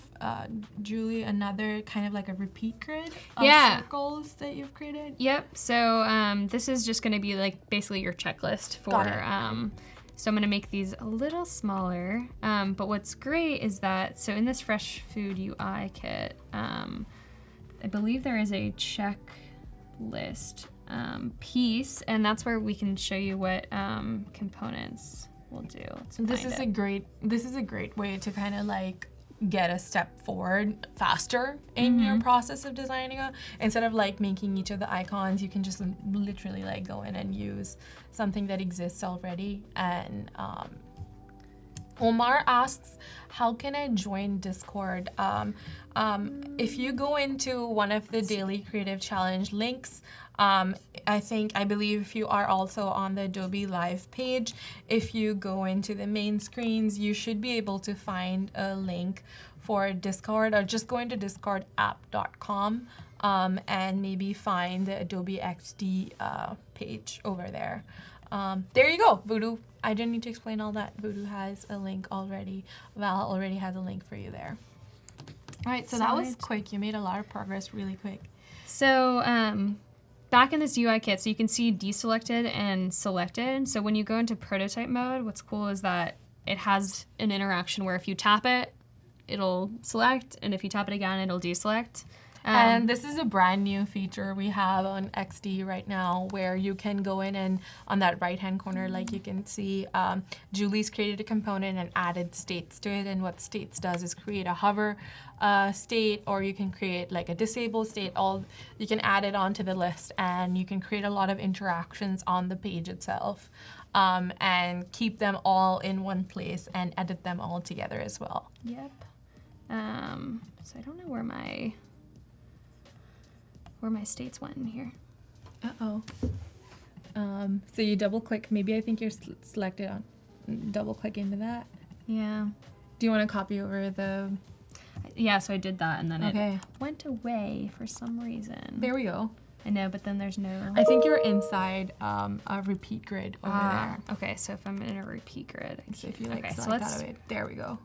Speaker 1: Julie, another kind of like a repeat grid of circles that you've created.
Speaker 2: Yep. So this is just going to be like basically your checklist for so I'm going to make these a little smaller, but what's great is that, so in this Fresh Food UI kit, I believe there is a checklist piece, and that's where we can show you what components we'll do. This is a
Speaker 1: great way to kind of like get a step forward faster in your process of designing it. Instead of like making each of the icons, you can just literally like go in and use something that exists already. And Omar asks, how can I join Discord? If you go into one of the Daily Creative Challenge links, I believe if you are also on the Adobe Live page, if you go into the main screens, you should be able to find a link for Discord, or just go into discordapp.com and maybe find the Adobe XD page over there. There you go, Voodoo. I didn't need to explain all that. Voodoo has a link already. Val already has a link for you there. All right, so that was quick. You made a lot of progress really quick.
Speaker 2: So back in this UI kit, so you can see deselected and selected. So when you go into prototype mode, what's cool is that it has an interaction where if you tap it, it'll select, and if you tap it again, it'll deselect.
Speaker 1: And this is a brand new feature we have on XD right now, where you can go in and on that right-hand corner, like you can see, Julie's created a component and added states to it. And what states does is create a hover state, or you can create like a disable state. You can add it onto the list, and you can create a lot of interactions on the page itself, and keep them all in one place and edit them all together as well.
Speaker 2: Yep. So I don't know where my states went in here.
Speaker 1: So you double click, maybe I think you're selected on, double click into that.
Speaker 2: Yeah.
Speaker 1: Do you want to copy over the?
Speaker 2: Yeah, so I did that, and then it went away for some reason.
Speaker 1: There we go.
Speaker 2: I know, but then there's no.
Speaker 1: I think you're inside a repeat grid over there.
Speaker 2: Okay, so if I'm in a repeat grid.
Speaker 1: So if you like select that away, there we go.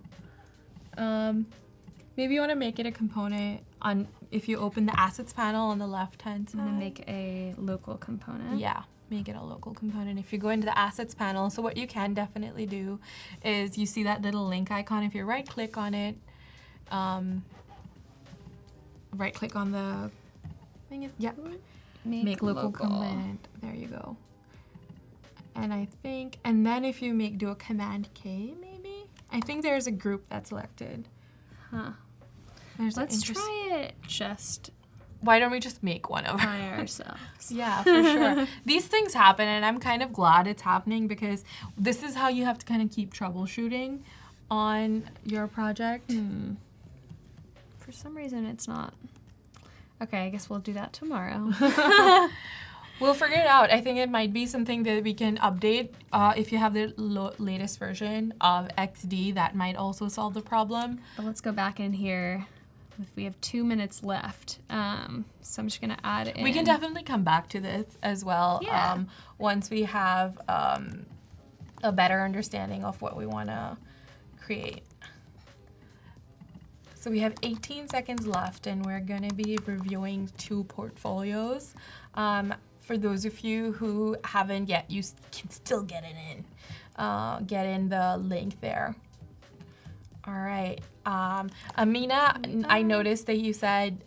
Speaker 1: Maybe you want to make it a component on, if you open the assets panel on the left-hand side.
Speaker 2: I'm gonna make a local component.
Speaker 1: Yeah, make it a local component. If you go into the assets panel, so what you can definitely do is you see that little link icon. If you right-click on it, right-click on the thing. Yep. make local command. There you go. And I think, and then if you do a Command K, maybe? I think there's a group that's selected.
Speaker 2: Huh.
Speaker 1: Let's
Speaker 2: try it just
Speaker 1: Why don't we just make one of
Speaker 2: by ourselves?
Speaker 1: Yeah, for sure. These things happen, and I'm kind of glad it's happening because this is how you have to kind of keep troubleshooting on your project.
Speaker 2: For some reason, it's not. Okay, I guess we'll do that tomorrow.
Speaker 1: We'll figure it out. I think it might be something that we can update. If you have the latest version of XD, that might also solve the problem.
Speaker 2: But let's go back in here. We have 2 minutes left, so I'm just gonna add in.
Speaker 1: We can definitely come back to this as well.
Speaker 2: Yeah.
Speaker 1: Once we have a better understanding of what we want to create. So we have 18 seconds left, and we're going to be reviewing 2 portfolios. For those of you who haven't yet, you can still get it in. Get in the link there. All right. Amina, I noticed that you said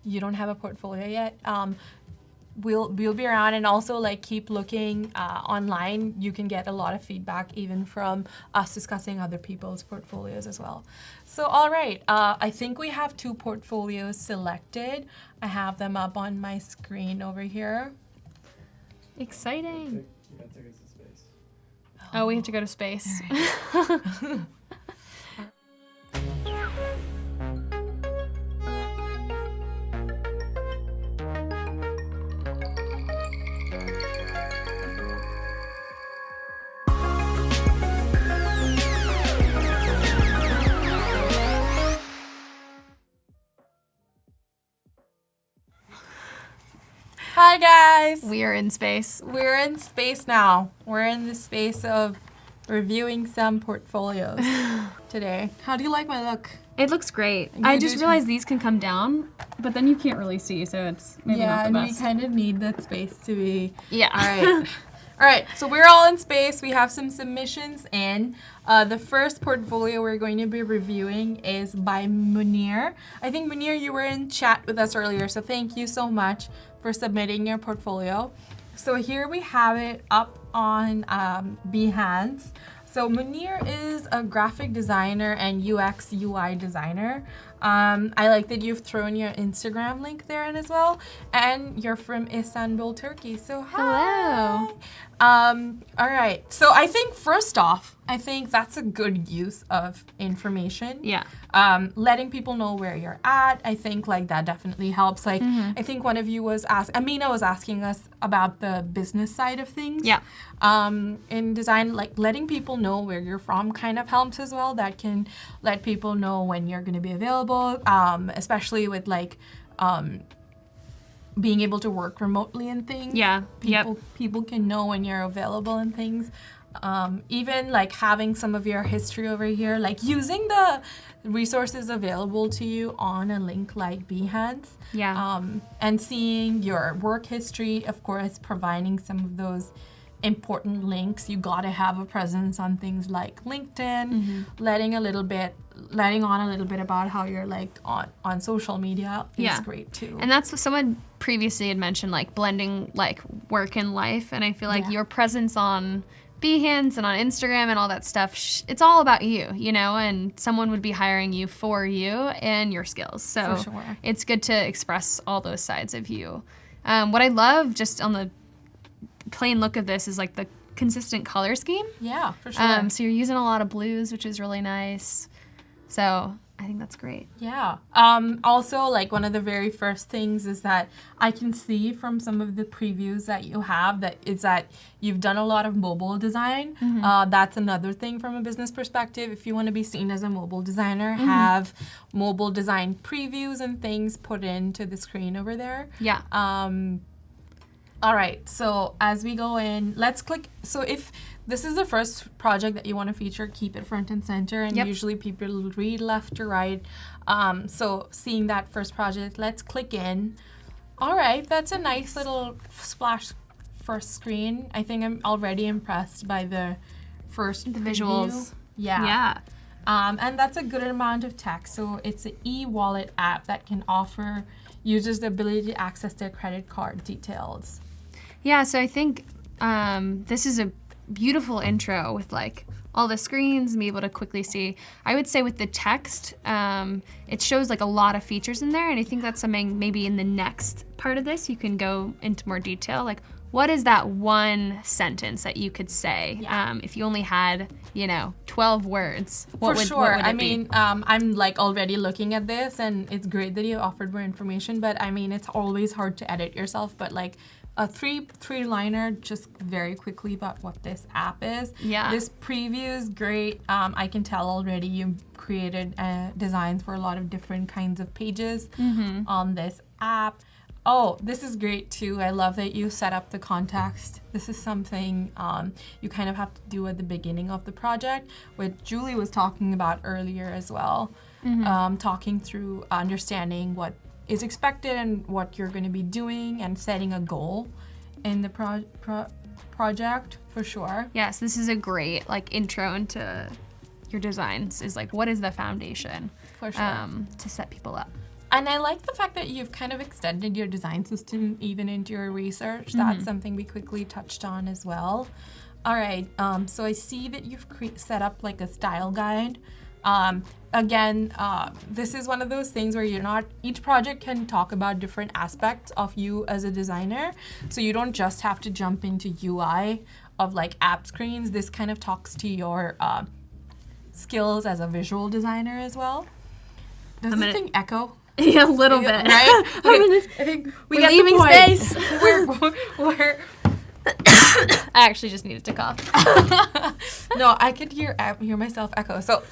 Speaker 1: you don't have a portfolio yet. We'll be around, and also like keep looking online. You can get a lot of feedback even from us discussing other people's portfolios as well. So all right, I think we have 2 portfolios selected. I have them up on my screen over here.
Speaker 2: Exciting.
Speaker 3: You gotta take us to space.
Speaker 2: Oh, we have to go to space.
Speaker 1: Hi guys.
Speaker 2: We are in space.
Speaker 1: We're in space now. We're in the space of reviewing some portfolios today. How do you like my look?
Speaker 2: It looks great.
Speaker 1: You
Speaker 2: I
Speaker 1: do
Speaker 2: just
Speaker 1: too.
Speaker 2: realized these can come down, but then you can't really see, so it's maybe
Speaker 1: Yeah,
Speaker 2: not the
Speaker 1: and we
Speaker 2: best.
Speaker 1: kind of need that space to be.
Speaker 2: Yeah.
Speaker 1: All right. All right, so we're all in space. We have some submissions in. The first portfolio we're going to be reviewing is by Munir. I think, Munir, you were in chat with us earlier, so thank you so much for submitting your portfolio. So here we have it up on Behance. So Munir is a graphic designer and UX UI designer. I like that you've thrown your Instagram link there in as well. And you're from Istanbul, Turkey. So hi.
Speaker 2: Hello.
Speaker 1: All right. So I think first off, I think that's a good use of information.
Speaker 2: Yeah.
Speaker 1: Letting people know where you're at. I think like that definitely helps. Like I think one of you was Amina was asking us about the business side of things.
Speaker 2: Yeah.
Speaker 1: In design, like letting people know where you're from kind of helps as well. That can let people know when you're going to be available, especially with like being able to work remotely and things.
Speaker 2: Yeah.
Speaker 1: People can know when you're available and things. Even like having some of your history over here, like using the resources available to you on a link like Behance.
Speaker 2: Yeah.
Speaker 1: And seeing your work history, of course, providing some of those important links. You gotta have a presence on things like LinkedIn, letting on a little bit about how you're like on social media is great too.
Speaker 2: And that's what someone previously had mentioned, like blending like work and life. And I feel like your presence on Behance and on Instagram and all that stuff, it's all about you, you know, and someone would be hiring you for you and your skills. So
Speaker 1: For sure.
Speaker 2: it's good to express all those sides of you. What I love just on the plain look of this is like the consistent color scheme.
Speaker 1: Yeah, for sure.
Speaker 2: So you're using a lot of blues, which is really nice. So I think that's great.
Speaker 1: Yeah. Also, like one of the very first things is that I can see from some of the previews that you have that you've done a lot of mobile design. That's another thing from a business perspective. If you want to be seen as a mobile designer, have mobile design previews and things put into the screen over there.
Speaker 2: Yeah.
Speaker 1: All right, so as we go in, let's click. So if this is the first project that you want to feature, keep it front and center. And usually people read left to right. So seeing that first project, let's click in. All right, that's a nice little splash first screen. I think I'm already impressed by the first
Speaker 2: visuals.
Speaker 1: preview. Yeah. And that's a good amount of text. So it's an e-wallet app that can offer users the ability to access their credit card details.
Speaker 2: Yeah, so I think this is a beautiful intro with like all the screens and be able to quickly see. I would say with the text, it shows like a lot of features in there, and I think that's something maybe in the next part of this you can go into more detail. Like, what is that one sentence that you could say if you only had, 12 words? What would it be?
Speaker 1: I'm like already looking at this, and it's great that you offered more information, but I mean, it's always hard to edit yourself, but like a three-liner just very quickly about what this app is.
Speaker 2: Yeah.
Speaker 1: This preview is great. I can tell already you created designs for a lot of different kinds of pages on this app. Oh, this is great too. I love that you set up the context. This is something you kind of have to do at the beginning of the project, which Julie was talking about earlier as well. Talking through understanding what is expected and what you're going to be doing and setting a goal in the project for sure.
Speaker 2: Yes, this is a great like intro into your designs, is like what is the foundation
Speaker 1: For sure.
Speaker 2: To set people up.
Speaker 1: And I like the fact that you've kind of extended your design system even into your research. That's something we quickly touched on as well. All right, so I see that you've set up like a style guide. Again, this is one of those things where each project can talk about different aspects of you as a designer. So you don't just have to jump into UI of like app screens. This kind of talks to your skills as a visual designer as well. Does this thing echo?
Speaker 2: Yeah, a little bit.
Speaker 1: Right? Okay, I think
Speaker 2: we're leaving space.
Speaker 1: we're
Speaker 2: I actually just needed to cough.
Speaker 1: No, I could hear myself echo. So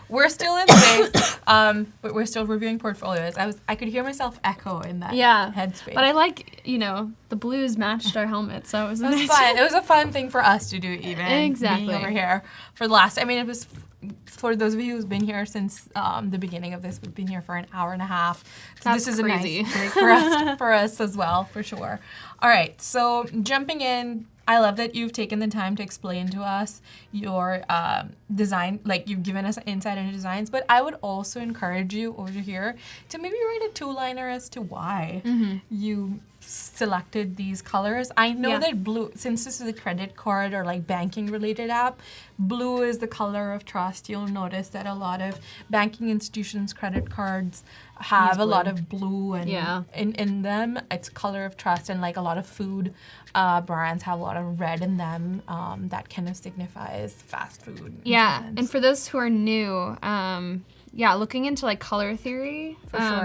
Speaker 1: we're still in space, but we're still reviewing portfolios. I could hear myself echo in that headspace.
Speaker 2: But I like, the blues matched our helmet, so it was nice.
Speaker 1: Fun. It was a fun thing for us to do, even
Speaker 2: exactly
Speaker 1: being over here for the last. I mean, it was for those of you who's been here since the beginning of this. We've been here for an hour and a half. So
Speaker 2: That's
Speaker 1: this is
Speaker 2: crazy.
Speaker 1: a nice break for us as well, for sure. All right, so jumping in. I love that you've taken the time to explain to us your design, like you've given us insight into designs, but I would also encourage you over here to maybe write a two-liner as to why you selected these colors. I know that blue, since this is a credit card or like banking related app, blue is the color of trust. You'll notice that a lot of banking institutions' credit cards have a lot of blue and in them. It's color of trust, and like a lot of food brands have a lot of red in them. That kind of signifies fast food.
Speaker 2: And for those who are new, looking into like color theory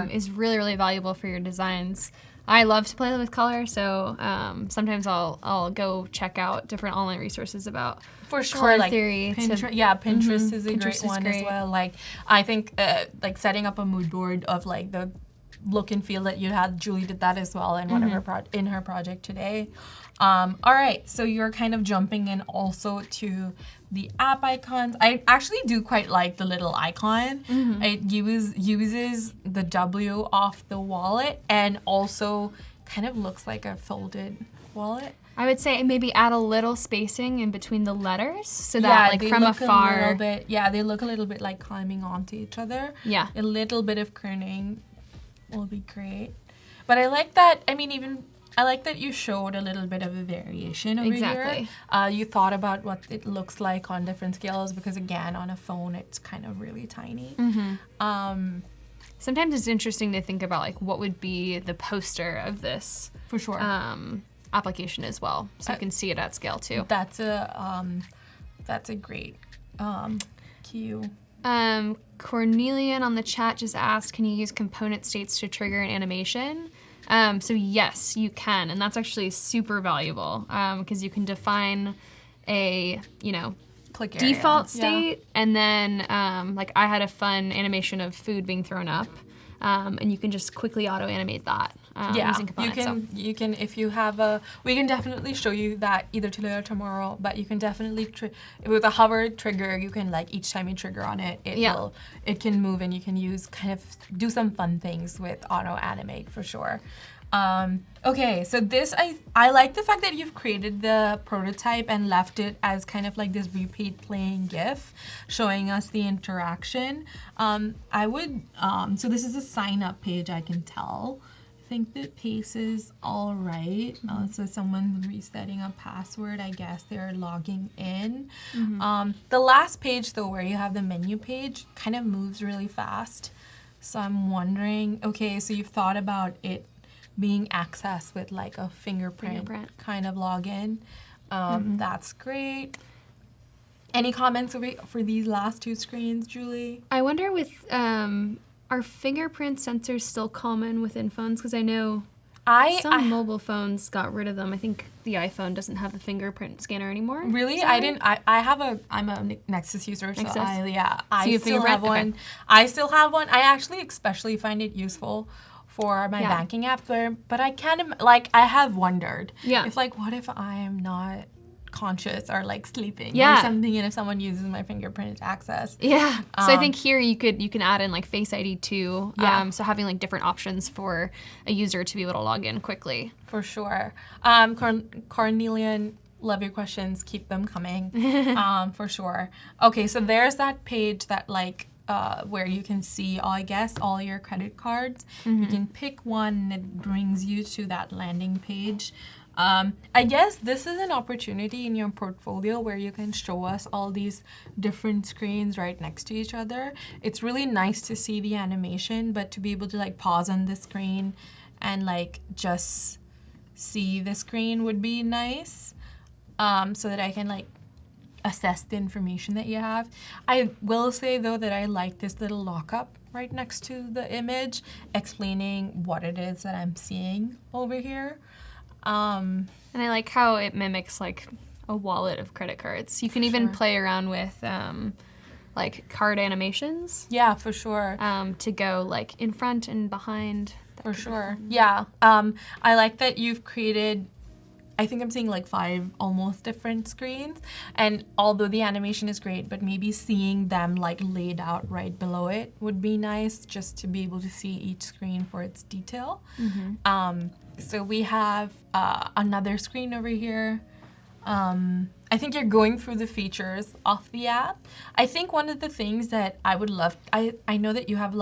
Speaker 2: is really, really valuable for your designs. I love to play with color, so sometimes I'll go check out different online resources about color
Speaker 1: like
Speaker 2: theory.
Speaker 1: Pinterest is a
Speaker 2: Pinterest
Speaker 1: great
Speaker 2: is
Speaker 1: one as well. Like I think like setting up a mood board of like the look and feel that you had. Julie did that as well in one of her in her project today. All right, so you're kind of jumping in also to the app icons. I actually do quite like the little icon. It uses the W off the wallet and also kind of looks like a folded wallet.
Speaker 2: I would say maybe add a little spacing in between the letters so that like from afar.
Speaker 1: They look a little bit like climbing onto each other.
Speaker 2: Yeah.
Speaker 1: A little bit of kerning will be great. But I like that, I like that you showed a little bit of a variation over here. You thought about what it looks like on different scales because, again, on a phone, it's kind of really tiny.
Speaker 2: Sometimes it's interesting to think about like what would be the poster of this
Speaker 1: for sure
Speaker 2: application as well, so you can see it at scale too.
Speaker 1: That's a great cue.
Speaker 2: Cornelian on the chat just asked, can you use component states to trigger an animation? So yes, you can, and that's actually super valuable because you can define a,
Speaker 1: click
Speaker 2: default state, and then like I had a fun animation of food being thrown up, and you can just quickly auto animate that using components.
Speaker 1: You can if you have we can definitely show you that either today or tomorrow, but you can definitely with a hover trigger, you can like each time you trigger on it, it can move, and you can do some fun things with auto animate for sure. Okay, so this, I like the fact that you've created the prototype and left it as kind of like this repeat playing GIF showing us the interaction. So this is a sign up page, I can tell. think the pace is all right. So someone's resetting a password. I guess they're logging in. The last page, though, where you have the menu page, kind of moves really fast. So I'm wondering, okay, so you've thought about it being accessed with like a fingerprint kind of login. That's great. Any comments for these last two screens, Julie?
Speaker 2: I wonder with, are fingerprint sensors still common within phones? Because I know some mobile phones got rid of them. I think the iPhone doesn't have the fingerprint scanner anymore.
Speaker 1: Really? I'm a Nexus user, so I still have one.
Speaker 2: Okay.
Speaker 1: I still have one. I actually especially find it useful for my banking app, but I can't, I have wondered. If what if I am not conscious or sleeping or something, and if someone uses my fingerprint access.
Speaker 2: So I think here you can add in Face ID too. So having different options for a user to be able to log in quickly.
Speaker 1: For sure. Cornelian, love your questions. Keep them coming. For sure. Okay, so there's that page that where you can see all your credit cards. You can pick one and it brings you to that landing page. I guess this is an opportunity in your portfolio where you can show us all these different screens right next to each other. It's really nice to see the animation, but to be able to pause on the screen and just see the screen would be nice, so that I can assess the information that you have. I will say though that I like this little lockup right next to the image explaining what it is that I'm seeing over here.
Speaker 2: And I like how it mimics a wallet of credit cards. You can even play around with card animations.
Speaker 1: Yeah, for sure.
Speaker 2: To go in front and behind.
Speaker 1: For sure. Yeah. I like that you've created, I think I'm seeing 5 almost different screens, and although the animation is great, but maybe seeing them laid out right below it would be nice, just to be able to see each screen for its detail. So we have another screen over here. I think you're going through the features of the app. I think one of the things that I would love, I know that you have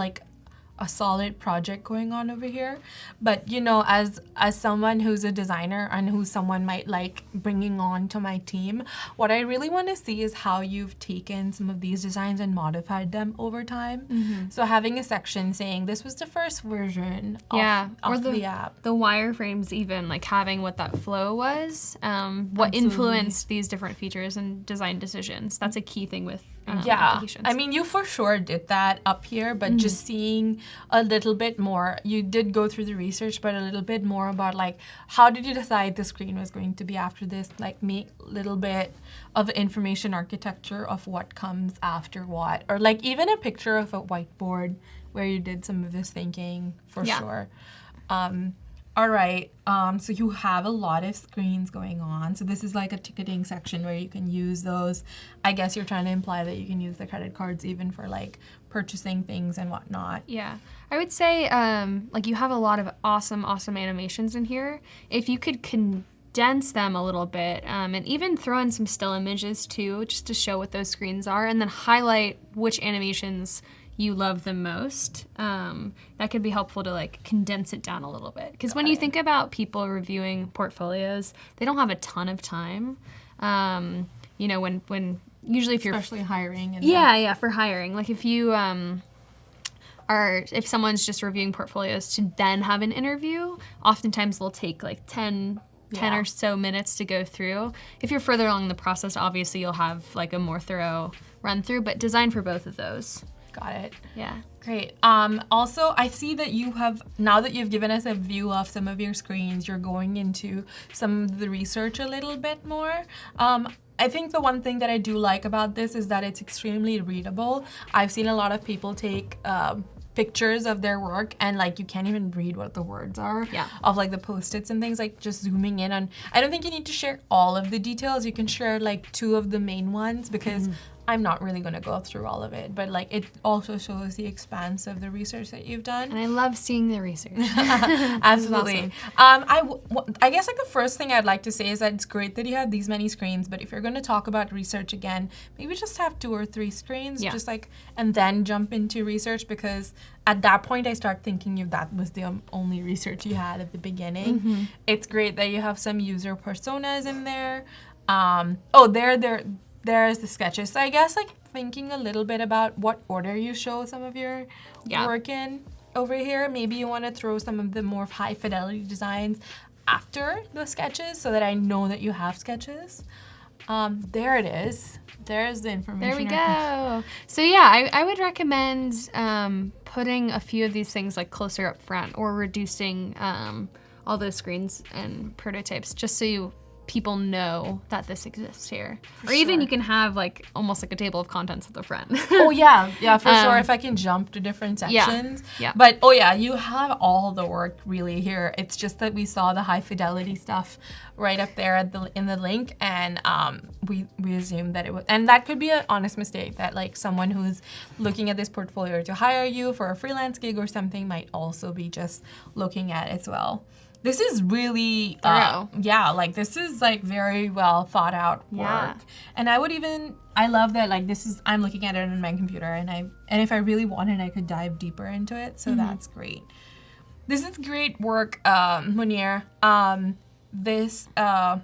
Speaker 1: a solid project going on over here, but as someone who's a designer and who someone might bringing on to my team, what I really want to see is how you've taken some of these designs and modified them over time. So having a section saying this was the first version of the app.
Speaker 2: The wireframes even, having what that flow was, what influenced these different features and design decisions. That's a key thing with applications.
Speaker 1: I mean, you for sure did that up here, but just seeing a little bit more, you did go through the research, but a little bit more about how did you decide the screen was going to be after this, make a little bit of information architecture of what comes after what, or even a picture of a whiteboard where you did some of this thinking for sure. All right, so you have a lot of screens going on. So this is a ticketing section where you can use those. I guess you're trying to imply that you can use the credit cards even for purchasing things and whatnot.
Speaker 2: Yeah, I would say you have a lot of awesome animations in here. If you could condense them a little bit, and even throw in some still images too, just to show what those screens are, and then highlight which animations you love the most, that could be helpful to condense it down a little bit. Because when you think about people reviewing portfolios, they don't have a ton of time. When usually if you're
Speaker 1: especially hiring.
Speaker 2: And for hiring. If you if someone's just reviewing portfolios to then have an interview, oftentimes they'll take 10 or so minutes to go through. If you're further along in the process, obviously you'll have a more thorough run through, but design for both of those.
Speaker 1: Got it.
Speaker 2: Yeah.
Speaker 1: Great. Also, I see that you have, now that you've given us a view of some of your screens, you're going into some of the research a little bit more. I think the one thing that I do like about this is that it's extremely readable. I've seen a lot of people take pictures of their work and you can't even read what the words are of the Post-its and things, just zooming in on. I don't think you need to share all of the details. You can share 2 of the main ones because I'm not really going to go through all of it, but like it also shows the expanse of the research that you've done.
Speaker 2: And I love seeing the research.
Speaker 1: Absolutely. I guess like the first thing I'd like to say is that it's great that you have these many screens, but if you're going to talk about research again, maybe just have 2 or 3 screens,
Speaker 2: Yeah.
Speaker 1: just like, and then jump into research, because at that point I start thinking if that was the only research you had at the beginning. It's great that you have some user personas in there. There's the sketches. So I guess like thinking a little bit about what order you show some of your work in over here. Maybe you want to throw some of the more high fidelity designs after the sketches so that I know that you have sketches. There it is. There's the information.
Speaker 2: There we go. So yeah, I would recommend putting a few of these things like closer up front, or reducing all those screens and prototypes, just so people know that this exists here. Or even you can have like almost like a table of contents at the front.
Speaker 1: Oh yeah, for sure. If I can jump to different sections.
Speaker 2: Yeah.
Speaker 1: But you have all the work really here. It's just that we saw the high fidelity stuff right up there in the link, and we assumed that it was, and that could be an honest mistake, that like someone who's looking at this portfolio to hire you for a freelance gig or something might also be just looking at it as well. This is really, like this is like very well thought out work.
Speaker 2: Yeah.
Speaker 1: And I love that like I'm looking at it on my computer, and if I really wanted, I could dive deeper into it. So that's great. This is great work, Munir. This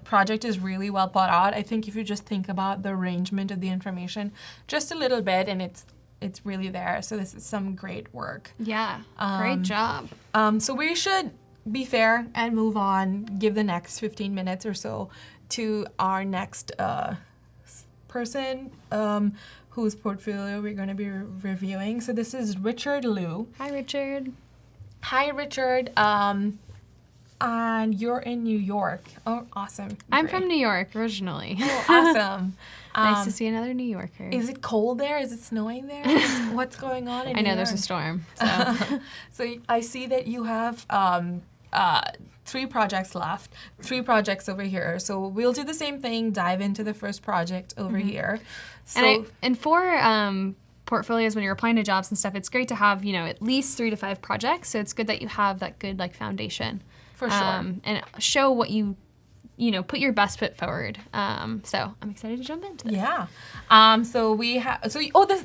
Speaker 1: project is really well thought out. I think if you just think about the arrangement of the information just a little bit, and it's really there. So this is some great work.
Speaker 2: Yeah, great job.
Speaker 1: So we should be fair and move on, give the next 15 minutes or so to our next person whose portfolio we're going to be reviewing. So this is Richard Liu.
Speaker 2: Hi, Richard.
Speaker 1: Hi, Richard. And you're in New York. Oh, awesome.
Speaker 2: I'm
Speaker 1: Great.
Speaker 2: from New York originally.
Speaker 1: Oh, awesome.
Speaker 2: Nice to see another New Yorker.
Speaker 1: Is it cold there? Is it snowing there? What's going on in New
Speaker 2: I know
Speaker 1: York?
Speaker 2: there's a storm. So.
Speaker 1: So I see that you have 3 projects left, 3 projects over here. So we'll do the same thing, dive into the first project over here. So
Speaker 2: And for portfolios, when you're applying to jobs and stuff, it's great to have, at least 3 to 5 projects. So it's good that you have that good like foundation.
Speaker 1: For sure.
Speaker 2: And show what put your best foot forward. So I'm excited to jump into this.
Speaker 1: Yeah.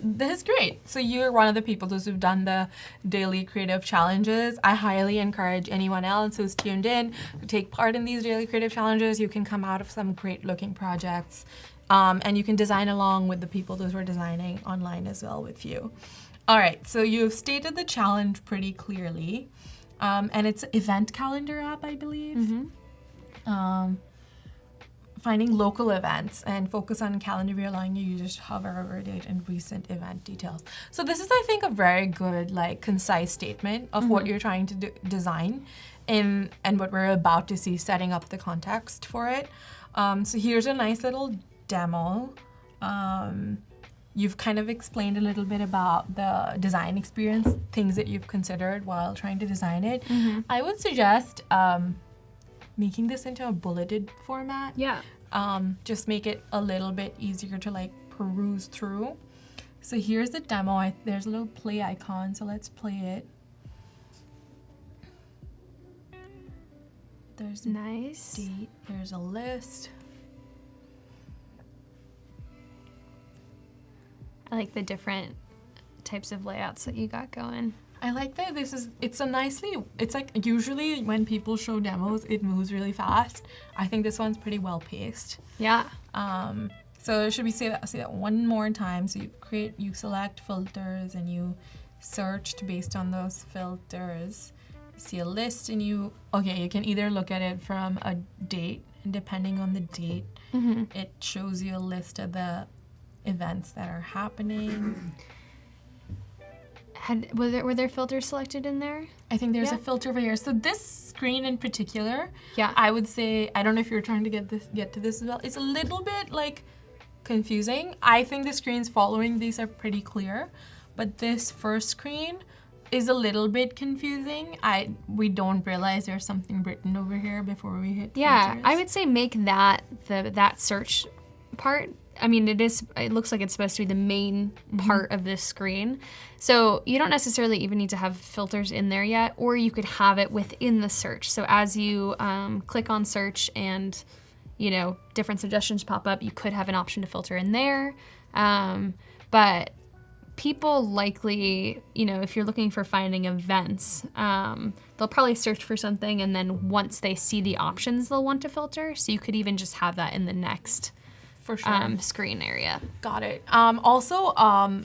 Speaker 1: This is great. So you're one of the people who've done the daily creative challenges. I highly encourage anyone else who's tuned in to take part in these daily creative challenges. You can come out of some great looking projects, and you can design along with the people who are designing online as well with you. All right. So you've stated the challenge pretty clearly, and it's an event calendar app, I believe. Finding local events and focus on calendar view, allowing your users to hover over date and recent event details. So this is, I think, a very good, like, concise statement of what you're trying to design and what we're about to see, setting up the context for it. So here's a nice little demo. You've kind of explained a little bit about the design experience, things that you've considered while trying to design it. I would suggest making this into a bulleted format.
Speaker 2: Yeah.
Speaker 1: Just make it a little bit easier to like peruse through. So here's the demo. There's a little play icon, so let's play it. There's a
Speaker 2: Nice.
Speaker 1: date, there's a list.
Speaker 2: I like the different types of layouts that you got going.
Speaker 1: I like that it's like usually when people show demos, it moves really fast. I think this one's pretty well paced.
Speaker 2: Yeah.
Speaker 1: So should we say that one more time? So you select filters and you searched based on those filters. You see a list and you can either look at it from a date, and depending on the date, it shows you a list of the events that are happening.
Speaker 2: Were there filters selected in there?
Speaker 1: I think there's a filter over here. So this screen in particular,
Speaker 2: Yeah.
Speaker 1: I would say, I don't know if you're trying to get to this as well. It's a little bit like confusing. I think the screens following these are pretty clear, but this first screen is a little bit confusing. We don't realize there's something written over here before we hit
Speaker 2: Yeah,
Speaker 1: filters.
Speaker 2: I would say make that search part I mean, it looks like it's supposed to be the main part of this screen. So you don't necessarily even need to have filters in there yet, or you could have it within the search. So as you click on search and, you know, different suggestions pop up, you could have an option to filter in there. But people likely, you know, if you're looking for finding events, they'll probably search for something, and then once they see the options, they'll want to filter. So you could even just have that in the next
Speaker 1: For sure.
Speaker 2: screen area.
Speaker 1: Got it. Also,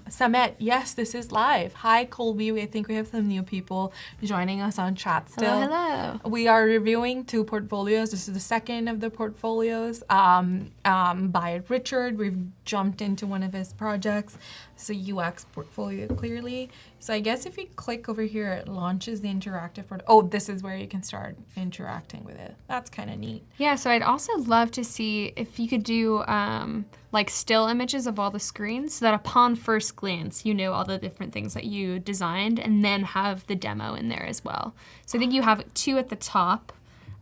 Speaker 1: Samet, yes, this is live. Hi, Colby. I think we have some new people joining us on chat still.
Speaker 2: Hello.
Speaker 1: We are reviewing 2 portfolios. This is the second of the portfolios by Richard. We've jumped into one of his projects. It's a UX portfolio, clearly. So I guess if you click over here, it launches the interactive this is where you can start interacting with it. That's kind of neat.
Speaker 2: Yeah, so I'd also love to see if you could do like still images of all the screens so that upon first glance, you know all the different things that you designed, and then have the demo in there as well. So I think you have 2 at the top.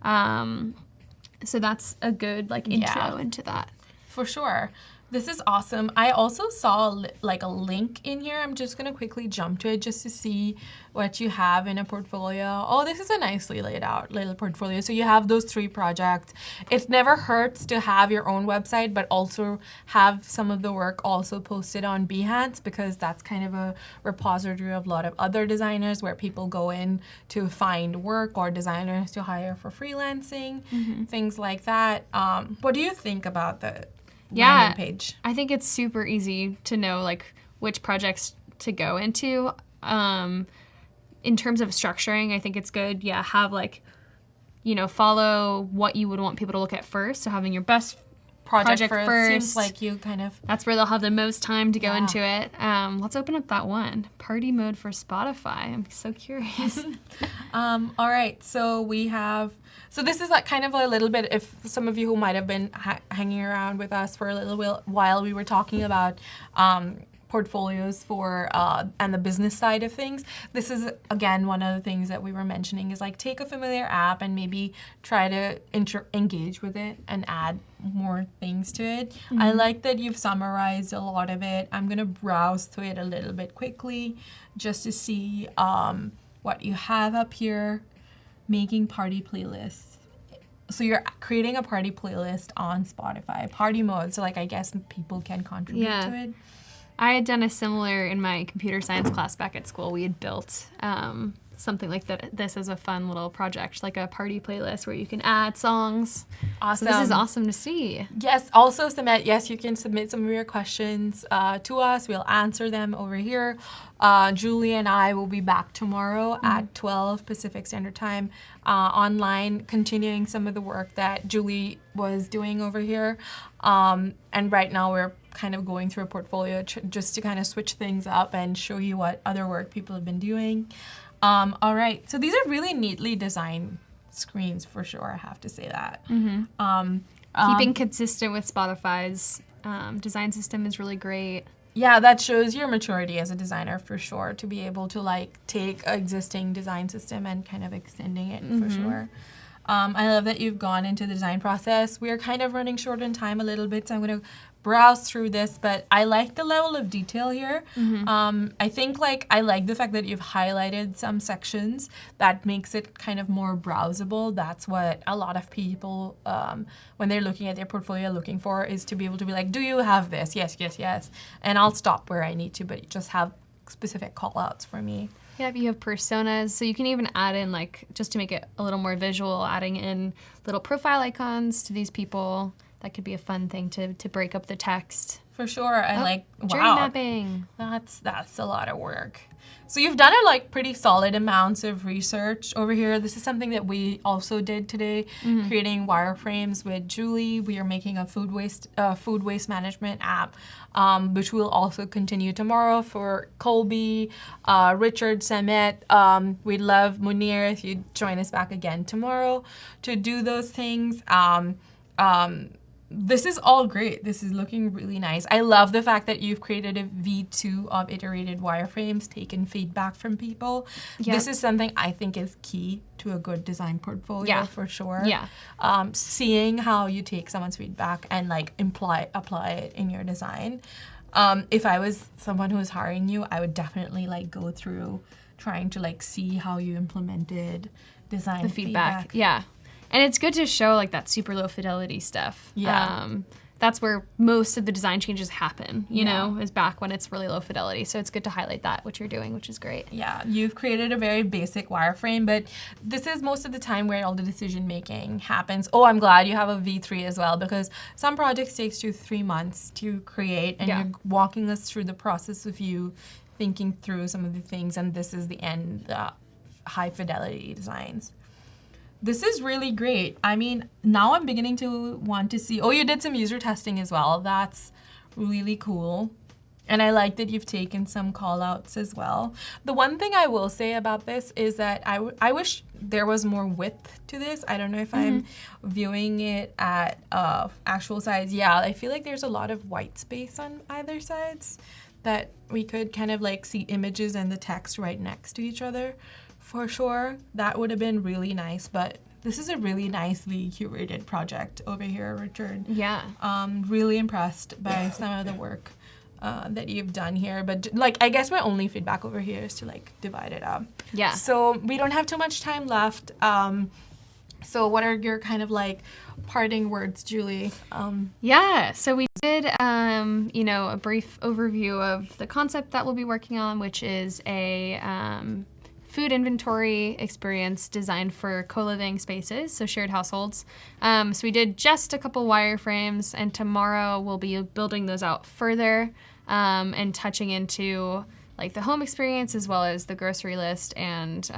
Speaker 2: So that's a good like intro into that.
Speaker 1: For sure. This is awesome. I also saw like a link in here. I'm just going to quickly jump to it just to see what you have in a portfolio. Oh, this is a nicely laid out little portfolio. So you have those 3 projects. It never hurts to have your own website, but also have some of the work also posted on Behance, because that's kind of a repository of a lot of other designers where people go in to find work, or designers to hire for freelancing, things like that. What do you think about the landing page?
Speaker 2: I think it's super easy to know like which projects to go into. In terms of structuring, I think it's good. Yeah, have like, you know, follow what you would want people to look at first. So having your best project first.
Speaker 1: Seems like you kind of...
Speaker 2: That's where they'll have the most time to go into it. Let's open up that one. Party mode for Spotify. I'm so curious.
Speaker 1: All right, so we have... So this is like kind of a little bit, if some of you who might have been hanging around with us for a little while, we were talking about portfolios for and the business side of things. This is, again, one of the things that we were mentioning is like take a familiar app and maybe try to engage with it and add more things to it. I like that you've summarized a lot of it. I'm going to browse through it a little bit quickly just to see what you have up here. Making party playlists. So you're creating a party playlist on Spotify, party mode. So like I guess people can contribute to it.
Speaker 2: I had done a similar in my computer science class back at school. We had built something like this as a fun little project, like a party playlist where you can add songs.
Speaker 1: Awesome.
Speaker 2: So this is awesome to see.
Speaker 1: Yes, also submit. Yes, you can submit some of your questions to us. We'll answer them over here. Julie and I will be back tomorrow at 12 Pacific Standard Time online, continuing some of the work that Julie was doing over here. And right now we're kind of going through a portfolio just to kind of switch things up and show you what other work people have been doing. All right, so these are really neatly designed screens for sure, I have to say that.
Speaker 2: Keeping consistent with Spotify's design system is really great.
Speaker 1: Yeah, that shows your maturity as a designer for sure, to be able to like take an existing design system and kind of extending it for sure. I love that you've gone into the design process. We are kind of running short on time a little bit, so I'm going to browse through this, but I like the level of detail here. I think I like the fact that you've highlighted some sections that makes it kind of more browsable. That's what a lot of people, when they're looking at their portfolio, looking for, is to be able to be like, do you have this? Yes, yes, yes. And I'll stop where I need to, but just have specific call outs for me.
Speaker 2: Yeah, you have personas, so you can even add in, like, just to make it a little more visual, adding in little profile icons to these people. That could be a fun thing to break up the text.
Speaker 1: For sure, and
Speaker 2: journey mapping.
Speaker 1: That's a lot of work. So you've done pretty solid amounts of research over here. This is something that we also did today, creating wireframes with Julie. We are making a food waste management app, which we'll also continue tomorrow for Colby, Richard, Samet. We'd love Munir if you'd join us back again tomorrow to do those things. This is all great. This is looking really nice. I love the fact that you've created a V2 of iterated wireframes, taken feedback from people.
Speaker 2: Yep.
Speaker 1: This is something I think is key to a good design portfolio
Speaker 2: Yeah.
Speaker 1: for sure.
Speaker 2: Yeah.
Speaker 1: Seeing how you take someone's feedback and like apply it in your design. If I was someone who was hiring you, I would definitely like go through trying to like see how you implemented design
Speaker 2: The feedback. Yeah. And it's good to show like that super low fidelity stuff.
Speaker 1: Yeah.
Speaker 2: That's where most of the design changes happen, you
Speaker 1: Yeah.
Speaker 2: know, is back when it's really low fidelity. So it's good to highlight that, what you're doing, which is great.
Speaker 1: Yeah, you've created a very basic wireframe, but this is most of the time where all the decision making happens. Oh, I'm glad you have a V3 as well, because some projects takes you 3 months to create, and
Speaker 2: Yeah.
Speaker 1: you're walking us through the process of you thinking through some of the things, and this is the end, the high fidelity designs. This is really great. I mean, now I'm beginning to want to see, oh, you did some user testing as well. That's really cool. And I like that you've taken some call outs as well. The one thing I will say about this is that I wish there was more width to this. I don't know if I'm viewing it at actual size. Yeah, I feel like there's a lot of white space on either sides that we could kind of like see images and the text right next to each other. For sure, that would have been really nice, but this is a really nicely curated project over here, Richard.
Speaker 2: Yeah.
Speaker 1: Really impressed by some of the work that you've done here. But like, I guess my only feedback over here is to like divide it up.
Speaker 2: Yeah.
Speaker 1: So we don't have too much time left. So what are your kind of like parting words, Julie?
Speaker 2: Yeah, so we did, you know, a brief overview of the concept that we'll be working on, which is a food inventory experience designed for co-living spaces, so shared households. So we did just a couple wireframes, and tomorrow we'll be building those out further and touching into like the home experience as well as the grocery list and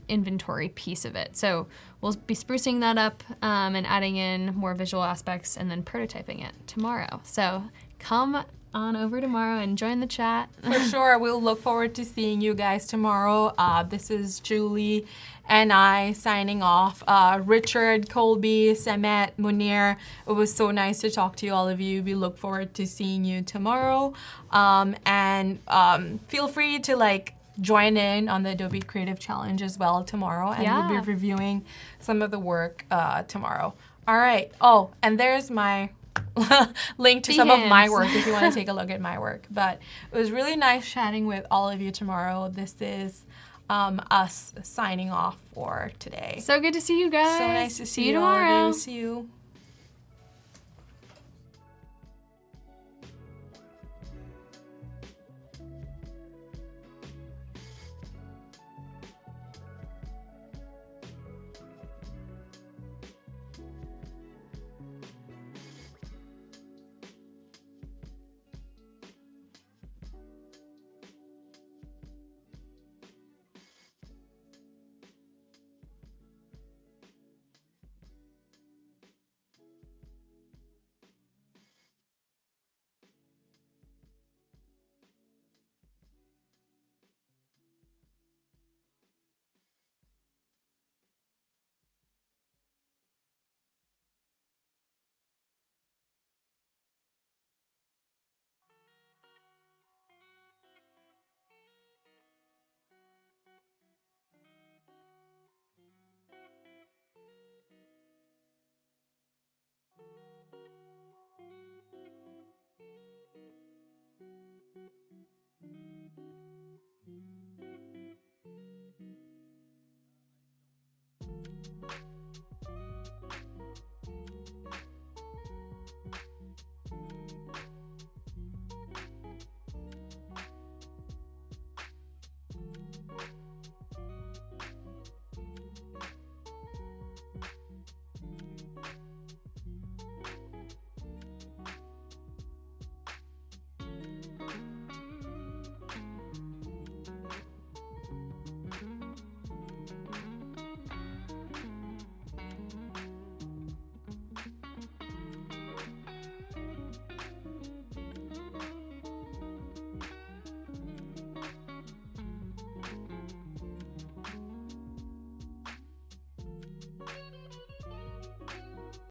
Speaker 2: inventory piece of it. So we'll be sprucing that up and adding in more visual aspects and then prototyping it tomorrow. So come on over tomorrow and join the chat.
Speaker 1: For sure. We'll look forward to seeing you guys tomorrow. This is Julie and I signing off. Richard, Colby, Samet, Munir, it was so nice to talk to you, all of you. We look forward to seeing you tomorrow. And feel free to like join in on the Adobe Creative Challenge as well tomorrow. And we'll
Speaker 2: Yeah.
Speaker 1: be reviewing some of the work tomorrow. All right. Oh, and there's my link to some of my
Speaker 2: Behance.
Speaker 1: work if you want to take a look at my work. But it was really nice chatting with all of you tomorrow. This is us signing off for today.
Speaker 2: So good to see you guys.
Speaker 1: So nice to see
Speaker 2: you
Speaker 1: all of
Speaker 2: tomorrow.
Speaker 1: you. See you.